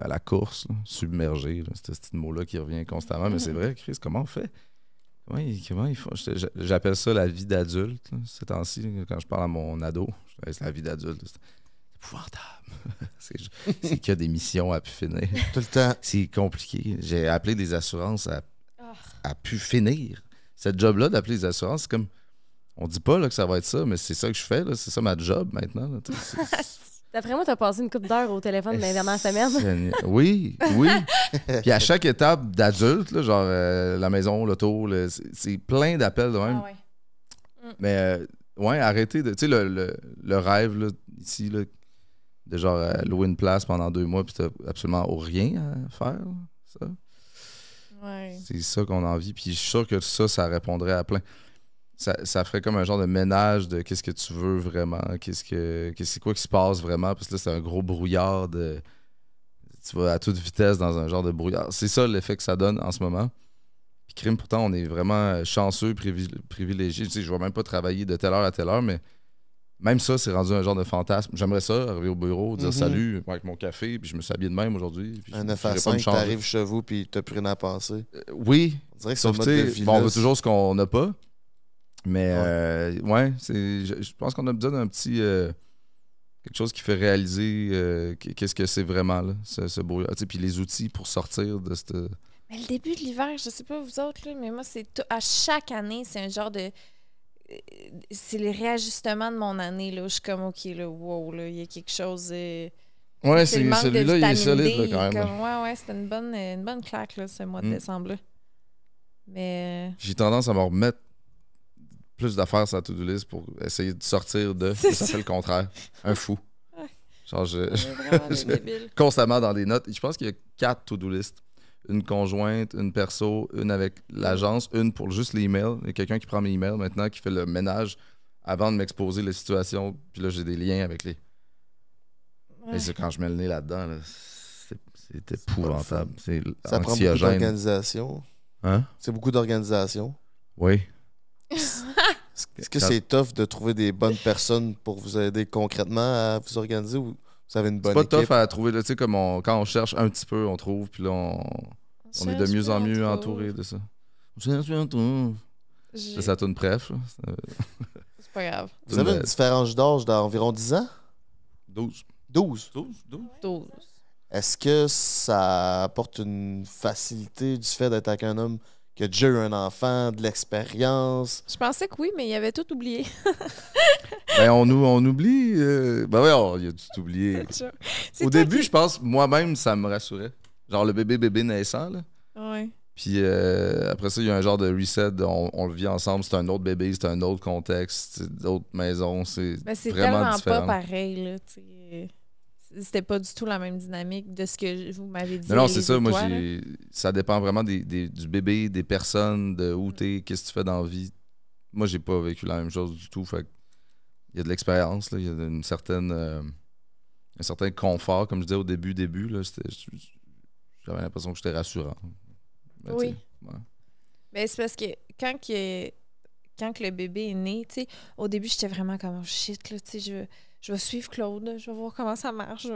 la course, là, submergé. Là. C'est ce mot-là qui revient constamment. Mais c'est vrai, Chris, comment on fait? Comment il faut? J'appelle ça la vie d'adulte, là, ces temps-ci, là, quand je parle à mon ado. C'est la vie d'adulte. C'est épouvantable. c'est qu'il y a des missions à pu finir. Tout le temps. C'est compliqué. J'ai appelé des assurances à pu finir. Cette job-là d'appeler des assurances, c'est comme... On dit pas là, que ça va être ça, mais c'est ça que je fais. Là. C'est ça ma job maintenant. Là. D'après moi, tu as passé une couple d'heures au téléphone dans les dernières semaines. Oui. Puis à chaque étape d'adulte, là, genre la maison, l'auto, c'est plein d'appels de même. Ah ouais. Mais ouais, arrêtez de. Tu sais, le rêve là, ici, là, de genre louer une place pendant 2 mois, puis t'as absolument rien à faire. Là, ça. Ouais. C'est ça qu'on a envie. Puis je suis sûr que ça répondrait à plein. Ça ferait comme un genre de ménage de qu'est-ce que tu veux vraiment, c'est quoi qui se passe vraiment, parce que là, c'est un gros brouillard de... Tu vas à toute vitesse dans un genre de brouillard. C'est ça l'effet que ça donne en ce moment. Puis crime, pourtant, on est vraiment chanceux, privilégié. Tu sais, je vais même pas travailler de telle heure à telle heure, mais même ça, c'est rendu un genre de fantasme. J'aimerais ça, arriver au bureau, dire salut avec mon café, puis je me suis habillé de même aujourd'hui. Un 9 à 5, t'arrives chez vous, puis t'as plus rien à penser. Oui. On dirait que Sauf c'est on veut toujours ce qu'on n'a pas. Mais je pense qu'on a besoin d'un petit quelque chose qui fait réaliser qu'est-ce que c'est vraiment là, ce brouillard. Puis les outils pour sortir de cette. Mais le début de l'hiver, je sais pas vous autres, là, mais moi, à chaque année, c'est un genre de... C'est les réajustements de mon année, là, où je suis comme, OK, là, wow, là, il y a quelque chose... Ouais, c'est le manque de celui-là, il est vitamine solide, D, là, quand même. comme, ouais, c'était une bonne claque, là, ce mois de décembre-là. Mais... J'ai tendance à me remettre plus d'affaires sur la to-do list pour essayer de sortir de... Ça fait le contraire. Un fou. Ouais. Genre, vraiment des débiles. constamment dans des notes. Je pense qu'il y a 4 to-do list. Une conjointe, une perso, une avec l'agence, une pour juste les emails. Il y a quelqu'un qui prend mes emails maintenant, qui fait le ménage avant de m'exposer les situations. Puis là, j'ai des liens avec les... Ouais. Mais c'est quand je mets le nez là-dedans, là, c'est épouvantable. C'est Ça prend beaucoup anxiogène. d'organisation. Hein? C'est beaucoup d'organisation. Oui. Est-ce que c'est tough de trouver des bonnes personnes pour vous aider concrètement à vous organiser ou vous avez une bonne C'est pas équipe? tough à trouver. Là, tu sais, comme quand on cherche un petit peu, on trouve. Puis là, on est de mieux en mieux entouré de ça. On cherche un tour. C'est ça, tourne bref. C'est pas grave. Vous avez une différence d'âge d'environ 10 ans? 12. 12? 12. Est-ce que ça apporte une facilité du fait d'être avec un homme qui a déjà eu un enfant, de l'expérience? Je pensais que oui, mais il avait tout oublié. Ben, on oublie. Ben ouais, il a tout oublié. C'est Au toi début, je pense, moi-même, ça me rassurait. Genre le bébé naissant, là. Ouais. Puis après ça, il y a un genre de reset. On le vit ensemble. C'est un autre bébé, c'est un autre contexte, c'est d'autres maisons. C'est Ben, c'est vraiment tellement différent. pas pareil, là, tu sais. C'était pas du tout la même dynamique de ce que vous m'avez dit. Non, c'est ça. Moi, toi, là. ça dépend vraiment du bébé, des personnes, de où t'es, qu'est-ce que tu fais dans la vie. Moi, j'ai pas vécu la même chose du tout. Fait il y a de l'expérience, là. Il y a un certain confort, comme je disais au début. Là, j'avais l'impression que j'étais rassurant. Mais Oui. ouais. Ben, c'est parce que quand que le bébé est né, tu sais, au début, j'étais vraiment comme, oh, shit, là, tu sais, je vais suivre Claude, là, je vais voir comment ça marche.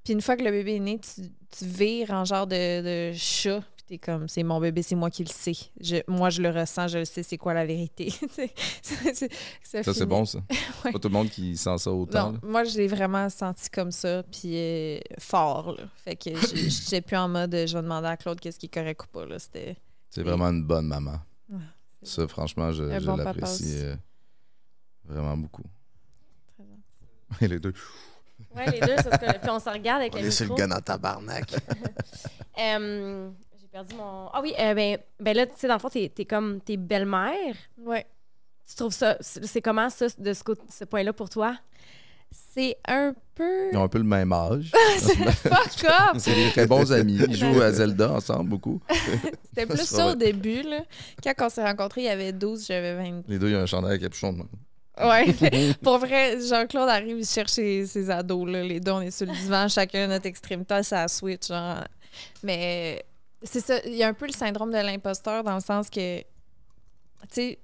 Puis une fois que le bébé est né, tu vires en genre de chat. Puis t'es comme, c'est mon bébé, c'est moi qui le sais. Moi, je le ressens, je le sais, c'est quoi la vérité. Ça, c'est bon, ça. Ouais. Pas tout le monde qui sent ça autant. Non, moi, je l'ai vraiment senti comme ça, puis fort, là. Fait que j'étais plus en mode, je vais demander à Claude qu'est-ce qui est correct ou pas, là. C'est vraiment une bonne maman. Ouais, ça, franchement, je bon papa l'apprécie aussi. vraiment beaucoup. Très bien. Et les deux. Ouais, les deux, ça se connaît. Puis on se regarde avec On le est sur micro. le gun en tabarnak. J'ai perdu mon... Ah oui, ben là, tu sais, dans le fond, t'es comme tes belles-mères. Ouais. Tu trouves ça... C'est comment, ça, de ce point-là pour toi? C'est un peu... Ils ont un peu le même âge. Fuck off! C'est des très bons amis. Ils jouent à Zelda ensemble beaucoup. C'était plus ça au début, là. Quand on s'est rencontrés, il y avait 12, j'avais 20. Les deux, ils ont un chandail à capuchon de même. Ouais. Pour vrai, Jean-Claude arrive, il cherche ses ados, là. Les deux, on est sur le divan, chacun à notre extrémité, c'est la Switch, genre. Mais c'est ça, il y a un peu le syndrome de l'imposteur dans le sens que, tu sais,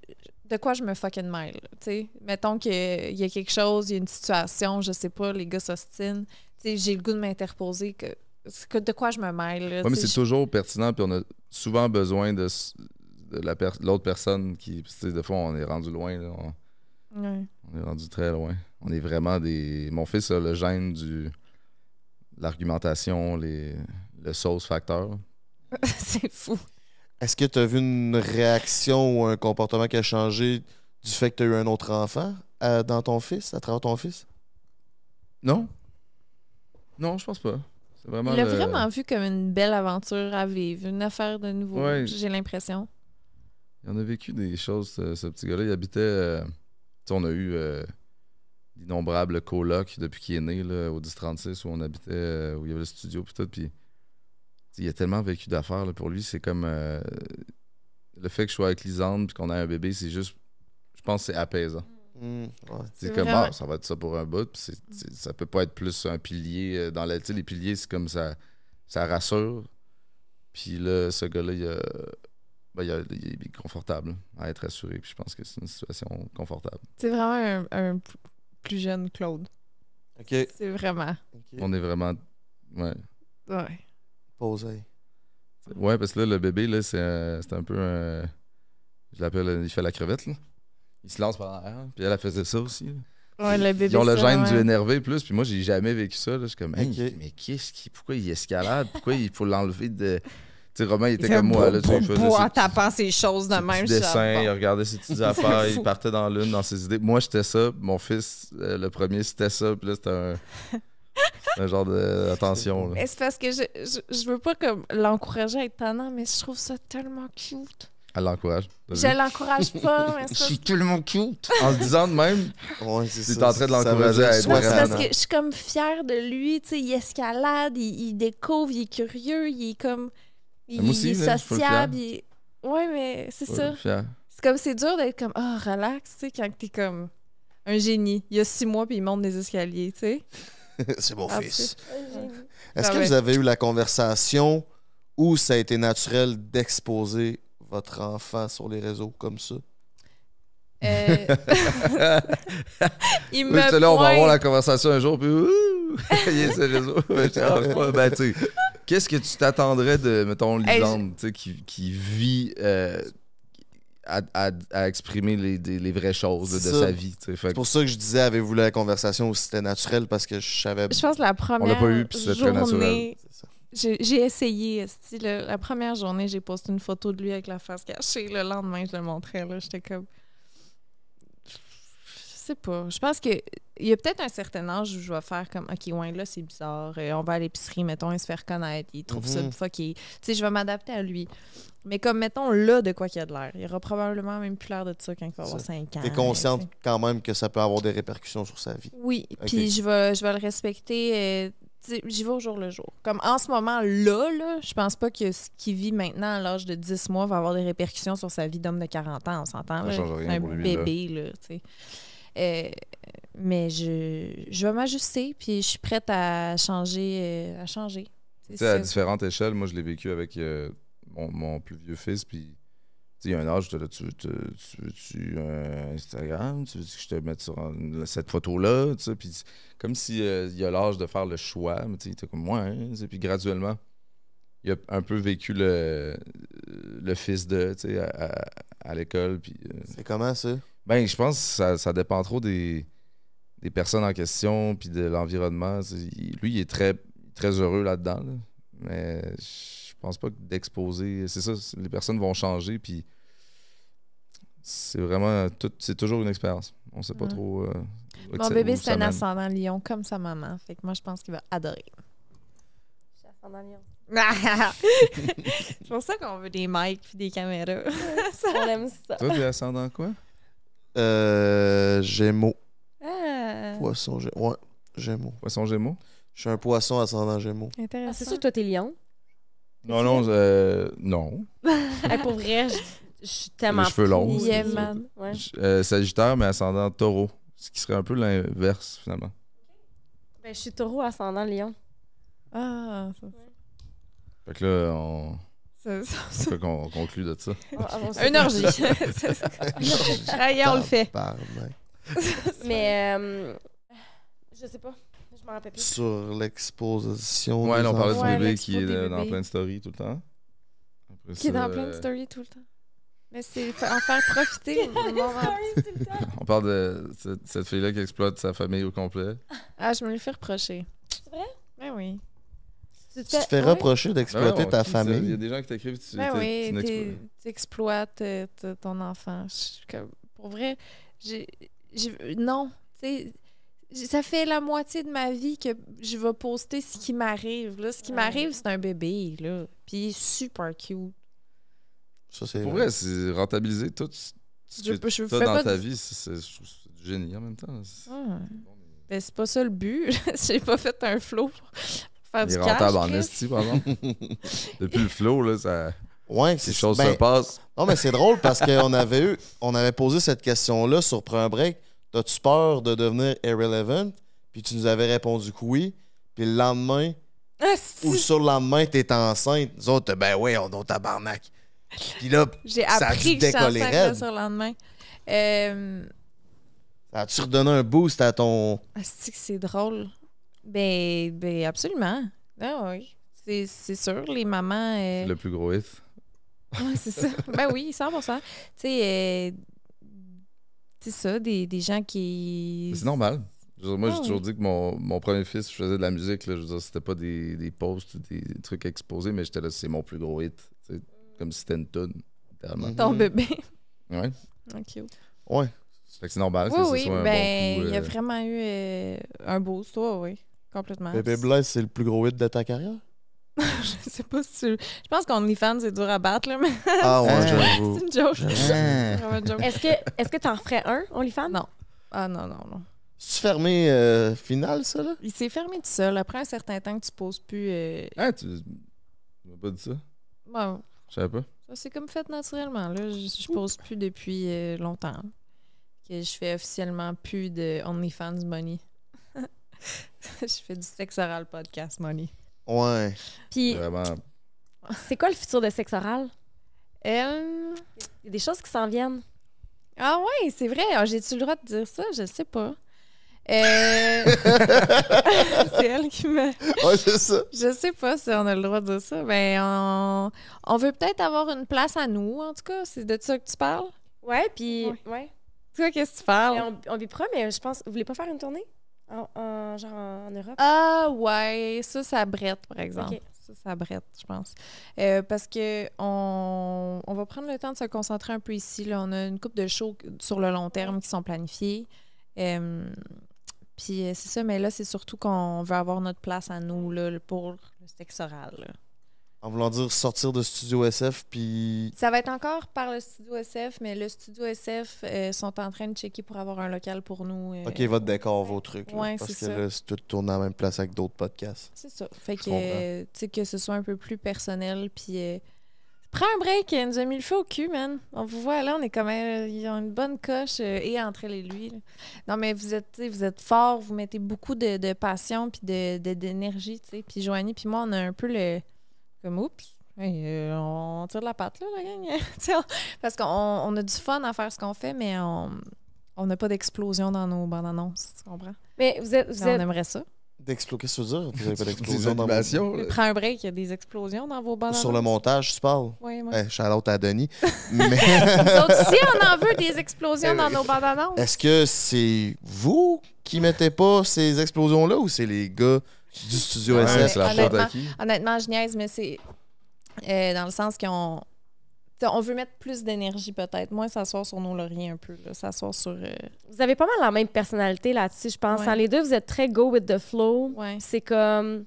de quoi je me fucking mêle, tu sais. Mettons qu'il y a quelque chose, il y a une situation, je sais pas, les gars s'ostinent, tu sais, j'ai le goût de m'interposer, que de quoi je me mêle, là. Oui, mais tu sais, c'est toujours pertinent, puis on a souvent besoin de l'autre personne qui. Tu sais, des fois, on est rendu loin, là. Ouais. On est rendu très loin. On est vraiment des. Mon fils a le gène de l'argumentation, le sauce facteur. C'est fou. Est-ce que tu as vu une réaction ou un comportement qui a changé du fait que tu as eu un autre enfant dans ton fils, à travers ton fils? Non? Non, je pense pas. C'est vraiment Il l'a vraiment vu comme une belle aventure à vivre, une affaire de nouveau, Ouais. j'ai l'impression. Il en a vécu des choses, ce petit gars-là. Il habitait. Tu sais, on a eu d'innombrables colocs depuis qu'il est né, là, au 1036, où on habitait, où il y avait le studio, puis tout. Puis, tu sais, il a tellement vécu d'affaires. Là, pour lui, c'est comme. Le fait que je sois avec Lisande puis qu'on ait un bébé, c'est juste. Je pense que c'est apaisant. Ouais. C'est C'est comme, vraiment- ça va être ça pour un bout. Puis ça peut pas être plus un pilier dans la. Tu sais, les piliers, c'est comme ça rassure. Puis là, ce gars-là, il est confortable à être assuré. Puis je pense que c'est une situation confortable. C'est vraiment un plus jeune Claude. OK. C'est vraiment. OK. On est vraiment. Ouais. Ouais. Posé. Ouais, parce que là, le bébé, là, c'est un peu un. Je l'appelle, il fait la crevette, là. Il se lance par l'arrière. Puis elle faisait ça aussi. Là. Ouais, le bébé. Ils ont le ça, gène ouais. du énervé plus, puis moi, j'ai jamais vécu ça. Là. Je suis comme, hey, Ok. mais pourquoi il escalade? Pourquoi il faut l'enlever de. Tu sais, Romain, il était fait comme moi. Là, tu sais, il boum, faisait boum, ses en tapant ses choses de petits même. dessins, il regardait ses petites affaires, il fou. partait dans l'une, dans ses idées. Moi, j'étais ça. Mon fils, le premier, c'était ça. Puis là, c'était un genre d'attention. Mais c'est parce que je veux pas comme l'encourager à être tannant, mais je trouve ça tellement cute. Elle l'encourage. T'as Je vu? l'encourage pas, mais c'est tellement cute. En le disant de même, Ouais, c'est T'es ça. en train de Ça veut l'encourager dire à être soit c'est vraiment- parce que je suis comme fière de lui, tu sais, il escalade, il découvre, il est curieux, il est comme... Il, Moi aussi, il est là, je suis full sociable, Ouais, mais c'est ça. Ouais, fier. C'est comme, c'est dur d'être comme, oh, relax, tu sais, quand t'es comme un génie. Il y a 6 mois, puis il monte des escaliers, tu sais. C'est mon Ah, fils. c'est un génie. Est-ce Ah que ouais. vous avez eu la conversation où ça a été naturel d'exposer votre enfant sur les réseaux comme ça? Il Oui, me j'étais là, on va avoir la pointe. conversation un jour, puis ouh, il est sur les réseaux. J'étais là, c'est pas- ben, tu sais, qu'est-ce que tu t'attendrais de, mettons, Lisande, tu sais, qui vit à exprimer les vraies choses là, de C'est ça. sa vie, tu sais. Fait C'est que pour ça que je disais, avez-vous eu la conversation où c'était naturel parce que je savais. Je pense que la première pas eu, puis c'était très naturel. journée, C'est ça. j'ai essayé, esti, la première journée, j'ai posté une photo de lui avec la face cachée. Le lendemain, je le montrais, là, j'étais comme... Je sais pas. Je pense que il y a peut-être un certain âge où je vais faire comme, OK, ouais, là, c'est bizarre. On va à l'épicerie, mettons, et se faire connaître. Il trouve ça fucké. Tu sais, je vais m'adapter à lui. Mais comme, mettons, là, de quoi qu'il y a de l'air. Il aura probablement même plus l'air de ça quand il va avoir 5 ans. T'es consciente tu sais. quand même que ça peut avoir des répercussions sur sa vie. Oui, Ok. puis je vais le respecter. Tu sais, j'y vais au jour le jour. Comme en ce moment-là, je pense pas que ce qu'il vit maintenant à l'âge de 10 mois va avoir des répercussions sur sa vie d'homme de 40 ans, on s'entend. Ça là. change rien C'est un pour lui, là. bébé, là, tu sais. Mais je vais m'ajuster, puis je suis prête à changer. tu sais, à différentes échelles, moi, je l'ai vécu avec mon plus vieux fils, puis il y a un âge, tu veux-tu Instagram? Tu veux que je te mette sur cette photo-là? Puis comme s'il y a l'âge de faire le choix, mais il était comme moi, hein, puis graduellement, il a un peu vécu le fils de, à l'école. Puis, C'est comment ça? ben, je pense que ça dépend trop des personnes en question, puis de l'environnement. Lui, il est très, très heureux là-dedans, là. Mais je pense pas que d'exposer... C'est ça, les personnes vont changer, puis c'est vraiment... c'est toujours une expérience. On sait pas trop... Mon bébé, où c'est ça un mène. ascendant lion, comme sa maman. Fait que moi, je pense qu'il va adorer. Je suis ascendant lion. C'est pour ça qu'on veut des mics puis des caméras. On aime ça. Toi, t'es ascendant quoi? Gémeaux. Ah, Poisson, ouais, Gémeaux. Poisson Gémeaux? Je suis un poisson ascendant Gémeaux. Ah, intéressant. c'est sûr que toi, t'es lion. Non, non. Hey, pour vrai, je suis tellement... Les cheveux longs. prise. Yeah, man. Ouais. Sagittaire, mais ascendant Taureau. Ce qui serait un peu l'inverse, finalement. Ben, je suis taureau ascendant lion. Ah, ça. Fait que là, on ça. peut qu'on conclue de ça. Une orgie. on le fait. Tabarnak. Mais, je sais pas. Je m'en rappelle plus. Sur l'exposition. Ouais, des là, on parlait enfants. Ouais, du bébé l'expo qui est des dans bébés. plein de stories tout le temps. Après Qui est ça, dans plein de stories tout le temps. Mais c'est en faire profiter. le moment. On parle de cette fille-là qui exploite sa famille au complet. Ah, je me le fais reprocher. C'est vrai? Ben oui. Tu te fais Ouais. reprocher d'exploiter Ben ouais, ta Il y a famille. des gens qui t'écrivent, tu Ben oui, tu n'exploites. tu exploites ton enfant. Pour vrai, non. Tu sais, ça fait la moitié de ma vie que je vais poster ce qui m'arrive. Là. Ce qui Ouais. m'arrive, c'est un bébé. Là. Puis il est super cute. Ça, c'est Pour vrai, c'est rentabiliser tout ce Je que fais t'as pas dans de- ta vie. Je trouve que c'est du génie en même temps. Ah. Ben, c'est pas ça le but. J'ai pas fait un flow pour faire Il est du cash. rentable en Chris. esti, par exemple. Depuis le flow, là, ça, Ouais, ces choses ben, se passent. Non, mais c'est drôle parce qu'on avait posé cette question-là sur Prends un break. T'as-tu peur de devenir irrelevant? Puis tu nous avais répondu que oui. Puis le lendemain, Ah, ou si. sur le lendemain, t'es enceinte. Nous autres, ben ouais, on a tabarnak. Puis là, J'ai ça a appris dû que j'étais décoller enceinte raide. là, sur le lendemain. ça a-tu redonné un boost à ton. C'est drôle. Ben absolument. Ah oui. C'est sûr, les mamans. Le plus gros hit. Ouais, c'est ça. Ben oui, 100%. Tu sais, c'est ça, des gens qui. Mais c'est normal. Je veux dire, moi, Ah j'ai toujours oui. dit que mon premier fils, je faisais de la musique. Là, je veux dire, c'était pas des posts ou des trucs exposés, mais j'étais là, c'est mon plus gros hit. Tu sais, comme si c'était une toune, littéralement. Ton bébé. Ouais. OK. Ouais. Fait que c'est normal que Oui, ce oui. soit un Ben, bon coup. il y a vraiment eu un boost, toi, oui. Complètement. Bébé Blaise, c'est le plus gros hit de ta carrière? Je sais pas si tu... Je pense qu'on est fan, c'est dur à battre, là, mais Ah ouais, Ah. j'avoue. c'est une joke. J'avoue. C'est vraiment une joke. Est-ce que t'en ferais un, OnlyFans? Non. Ah non. C'est-tu fermé final, ça, là? Il s'est fermé tout seul. Après un certain temps que tu poses plus... Ah, tu m'as pas dit ça? Bon, Je savais pas. ça s'est comme fait naturellement. Là. Je pose plus depuis longtemps. Que je fais officiellement plus de OnlyFans money. Je fais du sexe oral podcast money. Ouais. Puis, Vraiment. c'est quoi le futur de sexe oral? Euh, Il y a des choses qui s'en viennent. Ah ouais, c'est vrai. Ah, j'ai-tu le droit de dire ça? Je sais pas. C'est elle qui me... Ouais, c'est ça. Je sais pas si on a le droit de dire ça. Ben, on veut peut-être avoir une place à nous, en tout cas. C'est de ça que tu parles? Ouais, puis... Ouais. Ouais. Toi, qu'est-ce que tu parles? On vipera, mais je pense... Vous voulez pas faire une tournée? Genre en Europe? Ah ouais, ça brette, par exemple. Ok. Ça brette, je pense. Parce que on va prendre le temps de se concentrer un peu ici. Là. On a une couple de shows sur le long terme qui sont planifiés. Puis c'est ça, mais là, c'est surtout qu'on veut avoir notre place à nous là, pour le sexe oral. Là. En voulant dire sortir de Studio SF, puis. Ça va être encore par le Studio SF, mais le Studio SF sont en train de checker pour avoir un local pour nous. OK, votre décor, vos trucs. là. Ouais, parce que c'est ça. là, c'est tout tourné à la même place avec d'autres podcasts. C'est ça. Fait Je que, comprends. tu sais, que ce soit un peu plus personnel. Puis, prends un break. Elle nous a mis le feu au cul, man. On vous voit, là, on est comme... ils ont une bonne coche et entre elle et lui. Là. Non, mais vous êtes forts. Vous mettez beaucoup de passion puis d'énergie, tu sais. Puis Joanie puis moi, on a un peu le... Comme, oups, Hey, on tire la patte, là, la gang. Tu sais, parce qu'on a du fun à faire ce qu'on fait, mais on n'a pas d'explosion dans nos bandes annonces, tu comprends? Mais vous êtes. On aimerait ça. Qu'est-ce que tu veux dire? Vous avez pas Des d'explosion dans vos... animations, là. Prends un break, il y a des explosions dans vos bandes annonces. Sur le montage, tu parles? Oui, oui. Shout-out à Denis. Mais Nous autres aussi, on en veut des explosions dans nos bandes annonces. est-ce que c'est vous qui mettez pas ces explosions-là ou c'est les gars du studio Ouais, SF? c'est la faute à qui? Honnêtement, je niaise, mais c'est dans le sens qu'on on veut mettre plus d'énergie peut-être, moins s'asseoir sur nos lauriers un peu, là, s'asseoir sur... Vous avez pas mal la même personnalité là-dessus, je pense. Ouais. Hein, les deux, vous êtes très go with the flow. Ouais. C'est comme...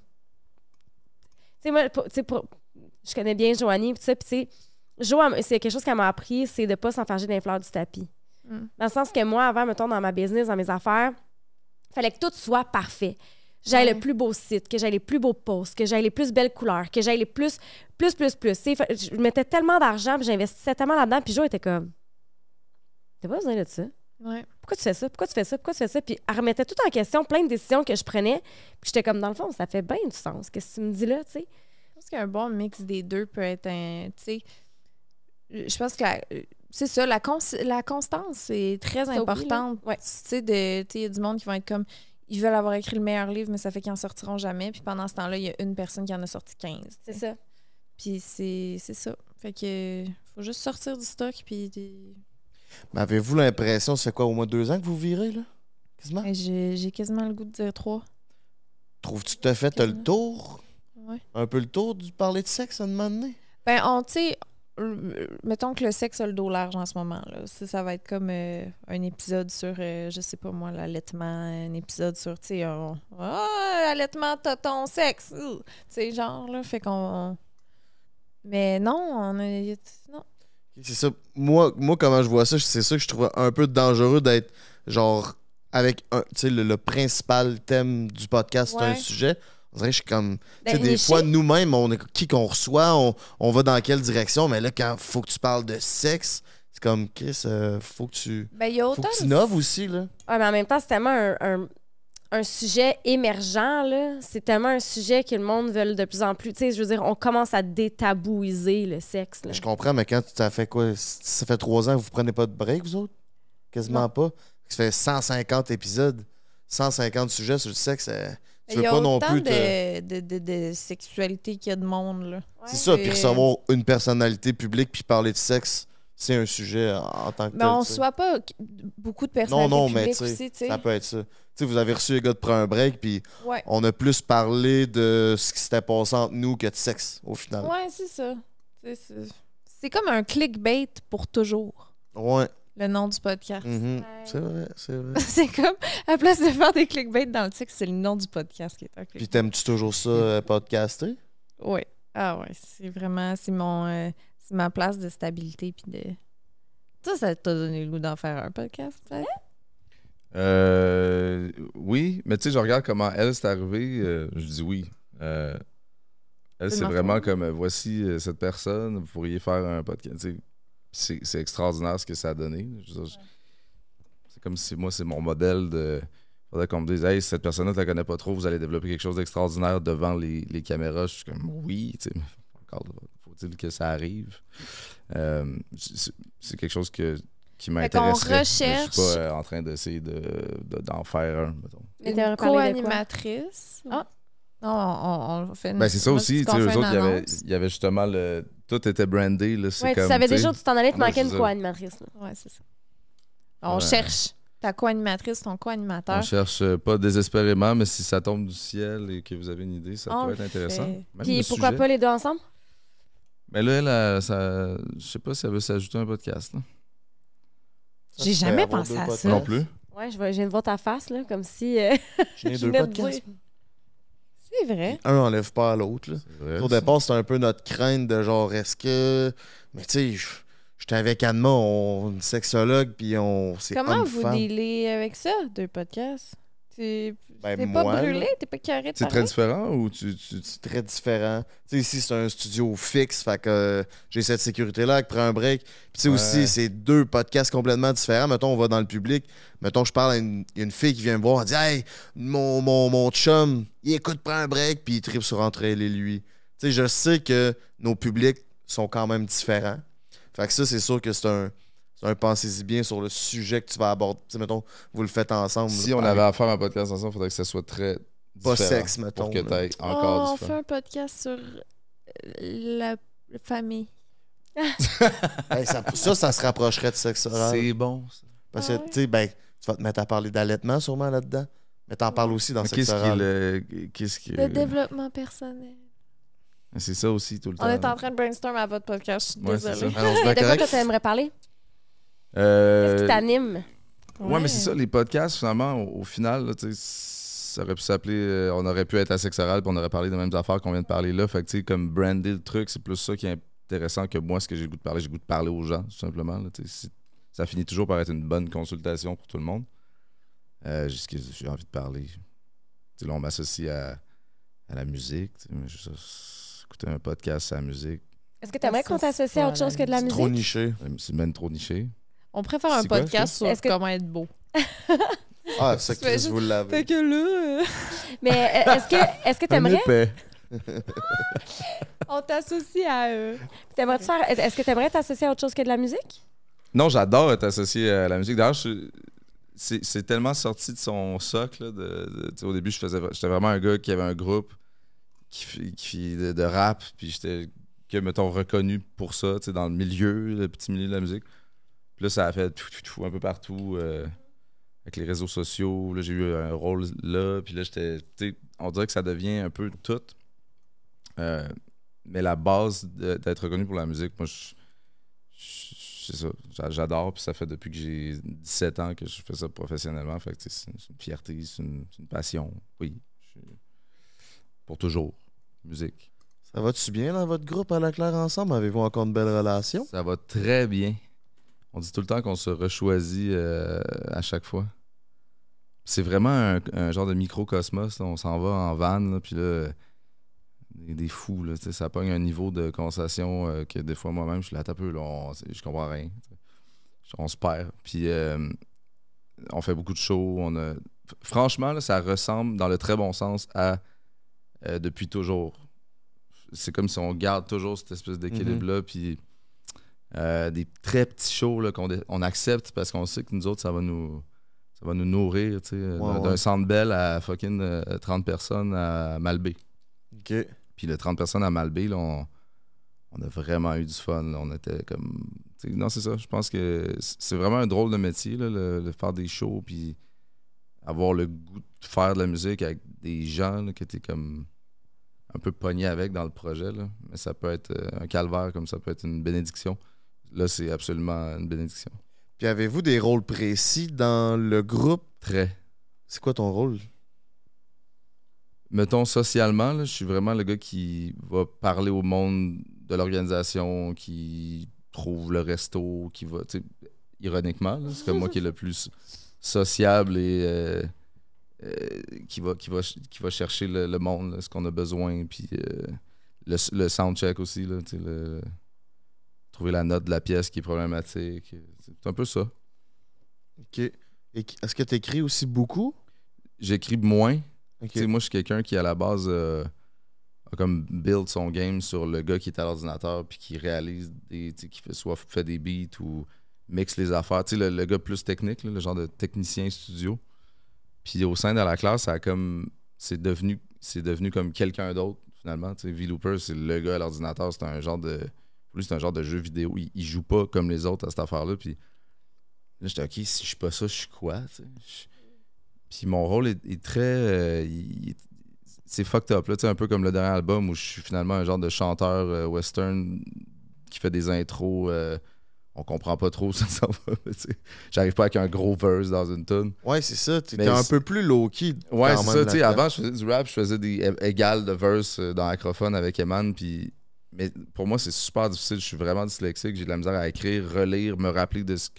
Tu sais, moi, je connais bien Joanie, puis tout ça, puis tu sais, Jo, c'est quelque chose qu'elle m'a appris, c'est de pas s'enfarger dans les fleurs du tapis. Mm. Dans le sens que moi, avant, mettons, dans ma business, dans mes affaires, fallait que tout soit parfait. J'aille Ouais. le plus beau site, que j'aille les plus beaux posts, que j'aille les plus belles couleurs, que j'aille les plus. Tu sais, je mettais tellement d'argent, puis j'investissais tellement là-dedans, puis Jo était comme... T'as pas besoin de ça. Ouais. Pourquoi tu fais ça? Pourquoi tu fais ça? Pourquoi tu fais ça? Puis elle remettait tout en question, plein de décisions que je prenais. Puis j'étais comme, dans le fond, ça fait bien du sens. Qu'est-ce que tu me dis là, tu sais? Je pense qu'un bon mix des deux peut être un... Tu sais, je pense que c'est ça, la constance est très Ça oublie, importante. là. Ouais. Tu sais, il y a du monde qui vont être comme... Ils veulent avoir écrit le meilleur livre, mais ça fait qu'ils en sortiront jamais. Puis pendant ce temps-là, il y a une personne qui en a sorti 15. C'est ça. Puis c'est ça. Fait que faut juste sortir du stock. Puis Mais avez-vous l'impression, ça fait quoi, au moins 2 ans que vous virez, là? Quasiment? j'ai quasiment le goût de dire 3. Trouves-tu que t'as fait le Quasiment. tour? Ouais. Un peu le tour du parler de sexe à un moment donné? Ben, tu sais, mettons que le sexe a le dos large en ce moment. Là. Ça va être comme un épisode sur, je sais pas moi, l'allaitement, un épisode sur, tu sais, allaitement, t'as ton sexe. Tu sais, genre, là, fait qu'on... Mais non, non. C'est ça. Moi, comment je vois ça, c'est ça que je trouve un peu dangereux d'être, genre, avec, tu sais, le principal thème du podcast, c'est un Ouais. sujet. On dirait que je suis comme... Tu sais, Ben, des niché. fois, nous-mêmes, on est qui qu'on reçoit, on va dans quelle direction, mais là, quand faut que tu parles de sexe, c'est comme, Chris, faut que tu... Ben, il y a Faut autant que tu innoves aussi, là. Ouais, mais en même temps, c'est tellement un sujet émergent, là. C'est tellement un sujet que le monde veut de plus en plus. Tu sais, je veux dire, on commence à détabouiser le sexe, là. Je comprends, mais quand ça fait quoi? Ça fait 3 ans que vous prenez pas de break, vous autres? Quasiment Non. pas. Ça fait 150 épisodes, 150 sujets sur le sexe. Tu Il veux y a pas non autant plus de sexualité qu'il y a de monde, là. C'est ça, puis Et- recevoir une personnalité publique puis parler de sexe, c'est un sujet en tant que Mais tel. on tu sais. reçoit pas beaucoup de personnalités Non, mais publiques tu sais, aussi, tu sais. ça peut être ça. Tu sais, vous avez reçu les gars de prendre un break, puis Ouais. on a plus parlé de ce qui s'était passé entre nous que de sexe, au final. Ouais, c'est ça. C'est comme un clickbait pour toujours, Ouais. le nom du podcast. Mhm. Ouais. C'est vrai, c'est vrai. C'est comme, à la place de faire des clickbait dans le texte, c'est le nom du podcast qui est un Puis clickbait. t'aimes-tu toujours ça, podcaster? Oui. Ah ouais, c'est vraiment, c'est ma place de stabilité puis de... Ça t'a donné le goût d'en faire un podcast, peut-être? Oui, mais tu sais, je regarde comment elle s'est arrivée. Je dis oui. Elle, C'est c'est ma vraiment faute. comme voici cette personne, vous pourriez faire un podcast. Tu sais, c'est extraordinaire ce que ça a donné. Je veux dire, c'est comme si moi, c'est mon modèle de. Faudrait qu'on me dise, hey, cette personne-là, tu la connais pas trop, vous allez développer quelque chose d'extraordinaire devant les caméras. Je suis comme, oui, tu sais, mais encore, faut-il que ça arrive? C'est quelque chose qui m'intéresserait. Mais Je recherche- suis pas en train d'essayer d'en faire un, mettons. Mais Une t'aimerais parler de quoi? co-animatrice. Ah. Non, on fait une... Ben, c'est ça moi, aussi, tu tu sais, eux qu'on fait autres, une annonce. il y avait justement le. Tout était brandé, là. C'est Ouais, tu comme, savais tu sais, déjà où tu t'en allais, te Ouais, manquait c'est une ça. co-animatrice, là. Ouais, c'est ça. On Ouais. cherche ta co-animatrice, ton co-animateur. On cherche pas désespérément, mais si ça tombe du ciel et que vous avez une idée, ça On peut être le intéressant. fait. Même Puis le pourquoi sujet. pas les deux ensemble? Mais là, je sais pas si elle veut s'ajouter un podcast. Là. J'ai Ça jamais serait avoir pensé deux à podcasts. ça. Non plus. Ouais, je viens de voir ta face, là, comme si J'ai je deux venais de podcasts. dire. C'est vrai. Un enlève pas à l'autre, là. C'est vrai, Au ça. départ, c'était un peu notre crainte de genre, est-ce que. Mais tu sais, j'étais avec Anma, une sexologue, puis c'est Comment vous homme-femme. dealez avec ça, deux podcasts? T'es Ben, pas moi, brûlé? là, T'es pas carré de C'est très parler? différent ou c'est très différent. Tu sais, ici, c'est un studio fixe, fait que j'ai cette sécurité-là qui prend un break. Puis tu sais, Ouais. aussi, c'est 2 podcasts complètement différents. Mettons, on va dans le public. Mettons, je parle à une fille qui vient me voir, elle dit « Hey, mon chum, il écoute, prend un break, puis il tripe sur entre elle et lui. » sais, je sais que nos publics sont quand même différents. Fait que ça, c'est sûr que c'est un pensez-y bien sur le sujet que tu vas aborder. Tu sais, mettons, vous le faites ensemble. Si on avait à faire un podcast ensemble, il faudrait que ça soit très Pas différent sexe, mettons. pour que là. tu aies encore on du fait fun. un podcast sur la famille. Hey, ça se rapprocherait de sexe oral. C'est bon, ça. Parce Ah que, ouais? tu sais, ben, tu vas te mettre à parler d'allaitement sûrement là-dedans. Mais t'en parles aussi dans Mais sexe Qu'est-ce qui est oral. le. Qu'est-ce qui est. Le développement personnel. C'est ça aussi tout le temps. On est en train de brainstorm à votre podcast. Je suis Ouais, c'est désolée. ça. Ah non, c'est bien De quoi correct. que tu aimerais parler? Qu'est-ce Euh, qui t'anime? Ouais, mais c'est ça, les podcasts, finalement, au final, là, tu sais, ça aurait pu s'appeler. On aurait pu être à sexe oral, puis on aurait parlé des mêmes affaires qu'on vient de parler là. Fait que, tu sais, comme brander le truc, c'est plus ça qui est intéressant que moi, ce que j'ai le goût de parler. J'ai le goût de parler aux gens, tout simplement. Là, tu sais. Ça finit toujours par être une bonne consultation pour tout le monde. Juste que j'ai envie de parler. Tu sais, là, on m'associe à la musique. Tu sais, mais écouter un podcast à la musique, Est-ce que tu aimerais qu'on t'associe à autre chose que de la C'est musique? trop niché. c'est même trop niché. On préfère un C'est quoi, podcast sur Est-ce que- comment être beau. Ah, ça, Tu fais Chris, vous l'avez. Fait que là, Mais est-ce que t'aimerais? on t'associe à eux. Est-ce que t'aimerais t'associer à autre chose que de la musique? Non, j'adore être associé à la musique. D'ailleurs, c'est tellement sorti de son socle. Tu sais, au début, j'étais vraiment un gars qui avait un groupe de rap, puis j'étais, mettons, reconnu pour ça, tu sais, dans le milieu, le petit milieu de la musique. Puis là, ça a fait un peu partout avec les réseaux sociaux. Là, j'ai eu un rôle là, puis là, tu sais, on dirait que ça devient un peu tout. Mais la base d'être reconnu pour la musique, moi, c'est ça. J'adore, puis ça fait depuis que j'ai 17 ans que je fais ça professionnellement. Fait que c'est une fierté, c'est une passion. Oui. Pour toujours. Musique. Ça va-tu bien dans votre groupe à la Claire ensemble? Avez-vous encore une belle relation? Ça va très bien. On dit tout le temps qu'on se rechoisit à chaque fois. C'est vraiment un genre de microcosmos. Là. On s'en va en van, là, puis là, des fous. Là, ça pogne un niveau de conversation que des fois, moi-même, je suis là, tape peu, là, je comprends rien. On se perd. Puis on fait beaucoup de shows. Franchement, là, ça ressemble, dans le très bon sens, à Depuis toujours. C'est comme si on garde toujours cette espèce d'équilibre-là. Puis des très petits shows là, qu'on accepte parce qu'on sait que nous autres, ça va nous nourrir. D'un Centre Bell à fucking 30 personnes à Malbé. OK. Puis le 30 personnes à Malbé, là, on a vraiment eu du fun. Là. On était comme... Non, c'est ça. Je pense que c'est vraiment un drôle de métier, là, le faire des shows, puis avoir le goût de faire de la musique avec des gens là, que t'es comme un peu pogné avec dans le projet. Là. Mais ça peut être un calvaire, comme ça peut être une bénédiction. Là, c'est absolument une bénédiction. Puis avez-vous des rôles précis dans le groupe? Très. C'est quoi ton rôle? Mettons, socialement, là, je suis vraiment le gars qui va parler au monde de l'organisation, qui trouve le resto, qui va, tu sais, ironiquement, là, c'est comme moi qui est le plus sociable et qui va chercher le monde, là, ce qu'on a besoin, puis le soundcheck aussi, là, tu sais, trouver la note de la pièce qui est problématique. C'est un peu ça. OK. Et est-ce que tu écris aussi beaucoup? J'écris moins. OK. Tu sais, moi, je suis quelqu'un qui, à la base, a comme build son game sur le gars qui est à l'ordinateur puis qui réalise qui fait des beats ou mixe les affaires. Tu sais, le gars plus technique, là, le genre de technicien studio. Puis au sein de la classe, c'est devenu comme quelqu'un d'autre, finalement. Tu sais, V-Looper, c'est le gars à l'ordinateur. C'est un genre de... Pour lui, c'est un genre de jeu vidéo. Il joue pas comme les autres à cette affaire-là. Puis là, j'étais OK, si je suis pas ça, je suis quoi? Puis mon rôle est très... c'est fucked up, là, un peu comme le dernier album où je suis finalement un genre de chanteur western qui fait des intros. On comprend pas trop ça s'en va. J'arrive pas avec un gros verse dans une tune. Ouais, c'est ça. T'es Mais un peu plus low-key. Ouais, quand c'est même, ça. Tu sais, là-dedans. avant, je faisais du rap, je faisais des égales de verse dans Acrophone avec Eman. Mais pour moi, c'est super difficile. Je suis vraiment dyslexique. J'ai de la misère à écrire, relire, me rappeler de ce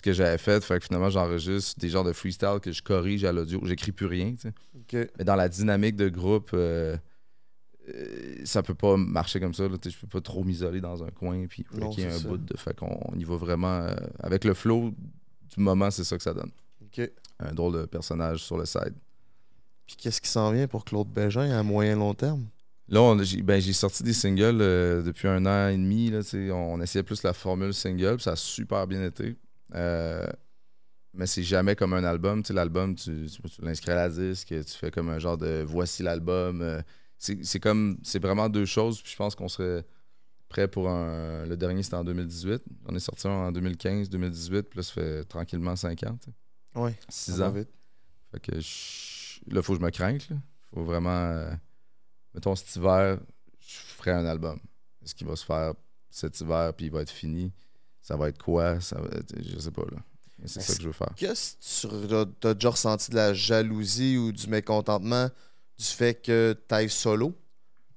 que j'avais fait. Fait que finalement, j'enregistre des genres de freestyle que je corrige à l'audio. J'écris plus rien, tu sais. OK. Mais dans la dynamique de groupe, ça peut pas marcher comme ça. Là, je peux pas trop m'isoler dans un coin puis Non, qu'il y ait c'est un ça. bout de. Fait qu'on y va vraiment. Avec le flow du moment, c'est ça que ça donne. OK. Un drôle de personnage sur le side. Puis qu'est-ce qui s'en vient pour Claude Bégin à moyen long terme? Là, j'ai sorti des singles depuis 1 an et demi. Là, on essayait plus la formule single, puis ça a super bien été. Mais c'est jamais comme un album. T'sais, l'album, tu l'inscris à la disque, tu fais comme un genre de voici l'album. C'est vraiment 2 choses. Puis je pense qu'on serait prêt pour le dernier, c'était en 2018. On est sorti en 2015, 2018. Puis là, ça fait tranquillement 5 ans. Oui. 6 ans. Vite. Fait que là, il faut que je me crainte. Il faut vraiment. Mettons, cet hiver, je ferai un album. Ce qui va se faire cet hiver, puis il va être fini. Ça va être quoi? Je sais pas, là. Mais c'est ça que je veux faire. Qu'est-ce que tu as déjà ressenti de la jalousie ou du mécontentement du fait que tu ailles solo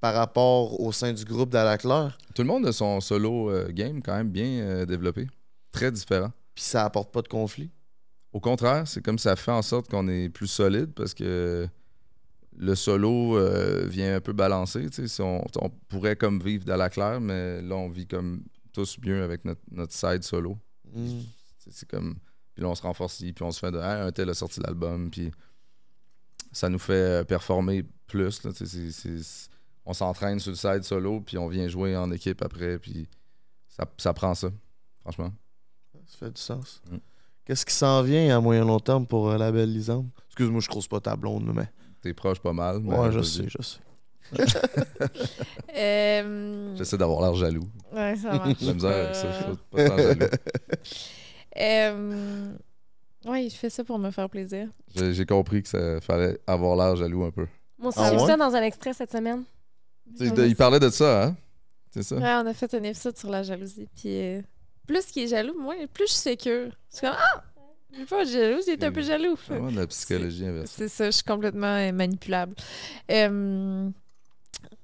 par rapport au sein du groupe d'Alaclaire? Tout le monde a son solo game quand même bien développé. Très différent. Puis ça apporte pas de conflit? Au contraire, c'est comme ça fait en sorte qu'on est plus solide parce que le solo vient un peu balancer. Si on pourrait comme vivre d'Alaclaire, mais là, on vit comme tous mieux avec notre side solo. C'est comme... Puis là, on se renforce, puis on se fait de un tel a sorti l'album, puis ça nous fait performer plus. Là, on s'entraîne sur le side solo, puis on vient jouer en équipe après, puis ça prend ça, franchement. Ça fait du sens. Qu'est-ce qui s'en vient à moyen long terme pour la belle Lisande? Excuse-moi, je croise pas ta blonde, mais... T'es proche pas mal. Ouais, je sais. J'essaie d'avoir l'air jaloux. Ouais, ça marche. J'ai la misère avec ça, je suis pas tant jaloux. Oui, je fais ça pour me faire plaisir. J'ai compris que ça fallait avoir l'air jaloux un peu. Moi, j'ai vu ça dans un extrait cette semaine. Il parlait de ça, hein? C'est ça? Ouais, on a fait un épisode sur la jalousie. Puis plus qu'il est jaloux, moi, plus je suis sécure. Je suis comme, je suis pas jalouse, il est un peu jaloux. C'est vraiment de la psychologie inverse. C'est ça, je suis complètement manipulable.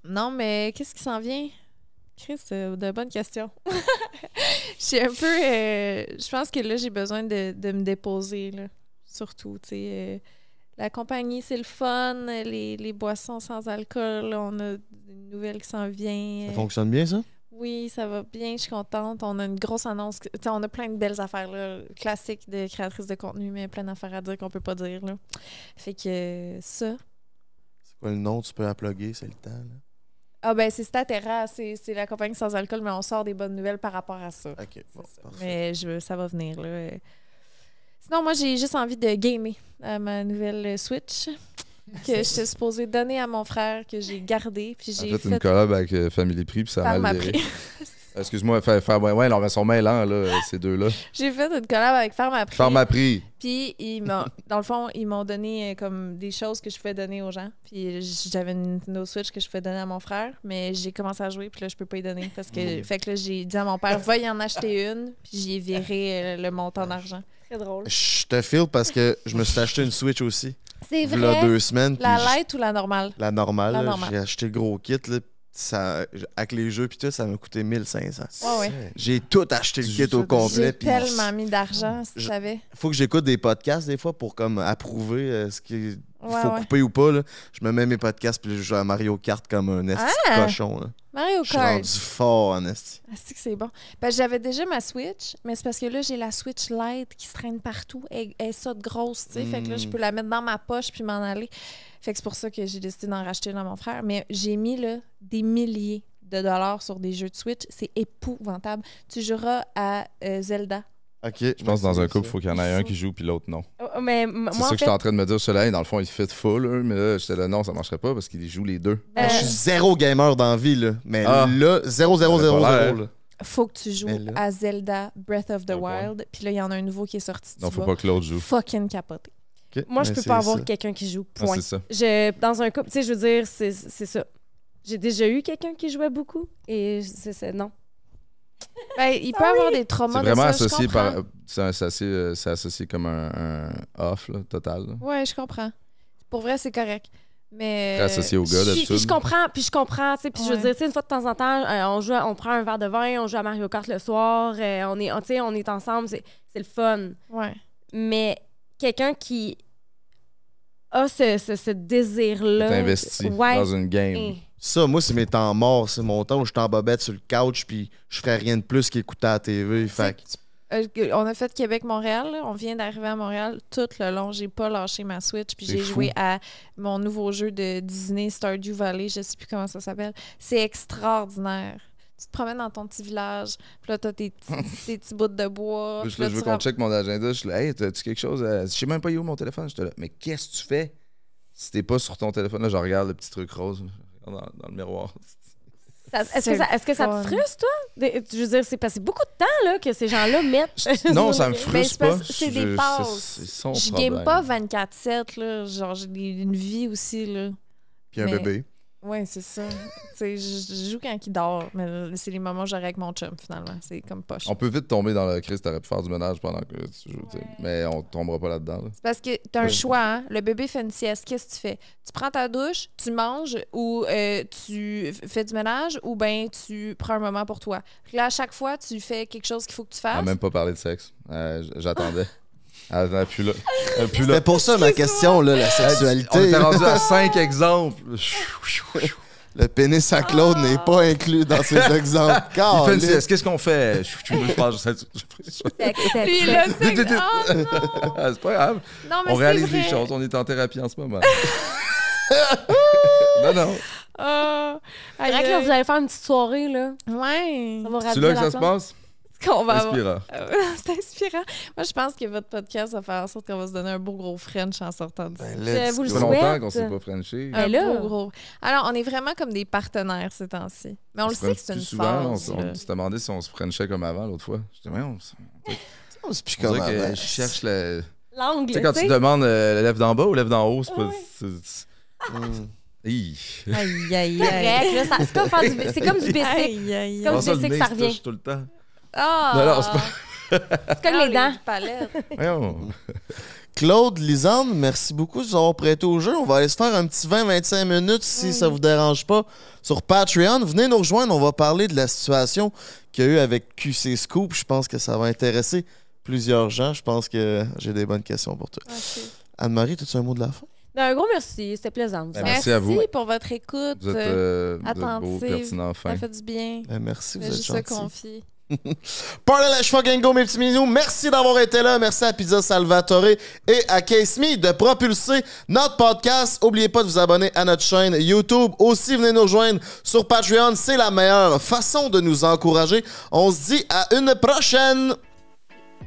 Non, mais qu'est-ce qui s'en vient? Chris, de bonnes questions. Je suis un peu... je pense que là, j'ai besoin de me déposer, là. Surtout, tu sais. La compagnie, c'est le fun. Les boissons sans alcool, là, on a une nouvelle qui s'en vient. Ça fonctionne bien, ça? Oui, ça va bien, je suis contente. On a une grosse annonce. On a plein de belles affaires, là, classiques de créatrices de contenu, mais plein d'affaires à dire qu'on peut pas dire. Là. Fait que ça. C'est quoi le nom? Tu peux la plugger, c'est le temps. Là. Ah ben c'est Statera, c'est la compagnie sans alcool, mais on sort des bonnes nouvelles par rapport à ça. OK, bon, mais ça va venir. Là. Sinon, moi, j'ai juste envie de gamer à ma nouvelle Switch. Que j'étais supposée donner à mon frère, que j'ai gardé. Puis j'ai fait une collab avec Family Prix, puis ça a mal viré. Excuse-moi, ouais, non, mais sont mêlants, là, ces deux-là. J'ai fait une collab avec Pharmaprix. Pharmaprix. Puis, dans le fond, ils m'ont donné comme des choses que je pouvais donner aux gens. Puis, j'avais une Nintendo Switch que je pouvais donner à mon frère, mais j'ai commencé à jouer, puis là, je peux pas y donner. Parce que, fait que là, j'ai dit à mon père, va y en acheter une, puis j'y ai viré le montant d'argent. Très drôle. Je te file parce que je me suis acheté une Switch aussi. C'est vrai. Il y a 2 semaines. La light ou la normale? La normale. La normale. J'ai acheté le gros kit, là. Ça, avec les jeux puis tout, ça m'a coûté 1500. Ouais. J'ai tout acheté le kit au complet. J'ai tellement mis d'argent, si tu savais. Faut que j'écoute des podcasts des fois pour comme approuver ce qu'il faut ouais. couper ou pas. Là. Je me mets mes podcasts puis je joue à Mario Kart comme un esti cochon. Là. Mario Kart. Je suis rendu fort en esti. C'est que c'est bon. Ben, j'avais déjà ma Switch, mais c'est parce que là, j'ai la Switch Lite qui se traîne partout. Elle est ça de grosse, tu sais. Fait que là, je peux la mettre dans ma poche puis m'en aller. Fait que c'est pour ça que j'ai décidé d'en racheter dans mon frère. Mais j'ai mis là, des milliers de dollars sur des jeux de Switch. C'est épouvantable. Tu joueras à Zelda. OK. Je pense que dans un couple, il faut qu'il y en ait un qui joue puis l'autre non. Mais c'est ça que j'étais en train de me dire. Dans le fond, il fit full, mais là, j'étais là, non, ça marcherait pas parce qu'il joue les deux. Je suis zéro gamer dans la vie, là. Mais là, 0. Faut que tu joues à Zelda Breath of the Wild. Puis là, il y en a un nouveau qui est sorti. Non, faut pas que l'autre joue. Fucking capoté. Okay. Moi, je peux pas avoir quelqu'un qui joue. Point. Ah, c'est ça. Dans un couple, tu sais, je veux dire, c'est ça. J'ai déjà eu quelqu'un qui jouait beaucoup et c'est non. Ben, il peut avoir des traumas. C'est vraiment de ça, associé par. C'est associé comme un off là, total. Là. Ouais, je comprends. Pour vrai, c'est correct. Mais. Très associé au gars d'habitude. Puis je comprends, tu sais, puis je veux dire, tu sais, une fois de temps en temps, on prend un verre de vin, on joue à Mario Kart le soir, on est ensemble, c'est le fun. Ouais. Mais quelqu'un qui a ce désir-là. T'es investi dans une game. Ça, moi, c'est mes temps morts. C'est mon temps où je suis en bobette sur le couch puis je ferais rien de plus qu'écouter à la TV. Fait On a fait Québec-Montréal. Là. On vient d'arriver à Montréal. Tout le long, j'ai pas lâché ma Switch. Puis C'est j'ai fou. joué à mon nouveau jeu de Disney, Stardew Valley. Je sais plus comment ça s'appelle. C'est extraordinaire. Tu te promènes dans ton petit village. Puis là, t'as tes petits bouts de bois. Je puis là, veux tu qu'on check mon agenda. Je suis là, hey, t'as-tu quelque chose? Je sais même pas où mon téléphone. J'étais là, mais qu'est-ce que tu fais? Si t'es pas sur ton téléphone, là, je regarde le petit truc rose dans le miroir. Est-ce que ça te frustre, toi? Je veux dire, c'est passé beaucoup de temps là, que ces gens-là mettent. Non, ça me Ben, frustre c'est pas. parce que c'est des passes. C'est son Je problème. game pas 24/7. Là. Genre, j'ai une vie aussi. Là. Puis un mais- bébé. Ouais, c'est ça. Tu sais, je joue quand il dort, mais c'est les moments où j'aurais avec mon chum, finalement. C'est comme poche. On peut vite tomber dans le crise, t'aurais pu faire du ménage pendant que tu joues, tu sais. Mais on tombera pas là-dedans. Là. C'est parce que t'as un choix, hein? Le bébé fait une sieste. Qu'est-ce que tu fais? Tu prends ta douche, tu manges ou tu fais du ménage ou bien tu prends un moment pour toi. Puis là, à chaque fois, tu fais quelque chose qu'il faut que tu On fasses. a même pas parlé de sexe. J'attendais. Elle n'est plus là. Elle est plus là. C'était pour ça ma question, là, la On sexualité. était rendu à 5 exemples. Le pénis à Claude n'est pas inclus dans ces exemples. Il fait une Caliste. sieste. Qu'est-ce qu'on fait? Je pense que Lui, là, c'est... Oh, non! c'est pas grave. Non, mais On c'est réalise vrai. des choses. On est en thérapie en ce moment. non. Ah, C'est vrai que là, vous allez faire une petite soirée, là. Ouais. Ça va C'est raviver là que la ça se flamme. passe? Qu'on va avoir... Inspirant. C'est inspirant. Moi, je pense que votre podcast va faire en sorte qu'on va se donner un beau gros French en sortant de ça. Ben, let's vous le Ça fait go. souhaite. longtemps qu'on s'est pas frenché. Un Ben là. beau gros. Alors, on est vraiment comme des partenaires ces temps-ci. Mais on le sait que c'est une Plus souvent, phase. on là. se demandait si on se frenchait comme avant l'autre fois. Je disais, C'est plus on comme dirait que avant. je cherche le... L'angle, Tu sais, quand tu demandes la lèvre d'en bas ou lèvre d'en haut, c'est pas... Aïe, aïe, Correct, aïe. là, c'est comme, c'est comme du basic. Aïe, aïe, Comme Comment ça, je sais le que nez ça se revient. touche tout le temps. Ah! Non, non, c'est pas... C'est comme les dents. palettes. Voyons. Claude, Lisande, merci beaucoup de nous avoir prêté au jeu. On va aller se faire un petit 20-25 minutes si ça vous dérange pas sur Patreon. Venez nous rejoindre, on va parler de la situation qu'il y a eu avec QC Scoop. Je pense que ça va intéresser plusieurs gens. Je pense que j'ai des bonnes questions pour toi. Okay. Anne-Marie, as-tu un mot de la fin? Un gros merci, c'était plaisant. Ben, merci à vous. pour votre écoute. Vous êtes beaux, attentive. pertinents, fins. Ça fait du bien. Ben, merci, vous J'ai êtes juste se gentils. confier. Parlez fucking go, mes petits minous. Merci d'avoir été là. Merci à Pizza Salvatore et à Case Me de propulser notre podcast. N'oubliez pas de vous abonner à notre chaîne YouTube. Aussi, venez nous rejoindre sur Patreon. C'est la meilleure façon de nous encourager. On se dit à une prochaine.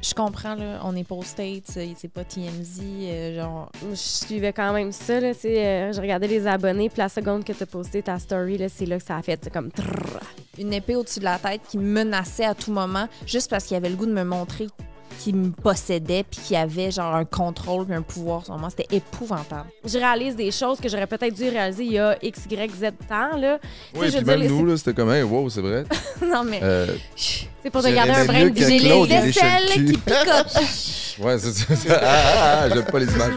Je comprends, là, on est pas aux States, c'est pas TMZ, genre... Je suivais quand même ça, là, tu sais, je regardais les abonnés, puis la seconde que t'as posté ta story, là, c'est là que ça a fait c'est comme... trrr. Une épée au-dessus de la tête qui me menaçait à tout moment, juste parce qu'il avait le goût de me montrer qu'il me possédait, puis qu'il avait genre un contrôle puis un pouvoir sur moi. C'était épouvantable. Je réalise des choses que j'aurais peut-être dû réaliser il y a X, Y, Z temps, là. Tu sais, Oui, je puis veux dire, même nous, là, c'était comme, hey, wow, c'est vrai. Non, mais... c'est pour te garder un brin mieux de que J'ai Claude, les il léchait le aisselles cul. qui picotent. Ouais, c'est ça. J'aime pas les images.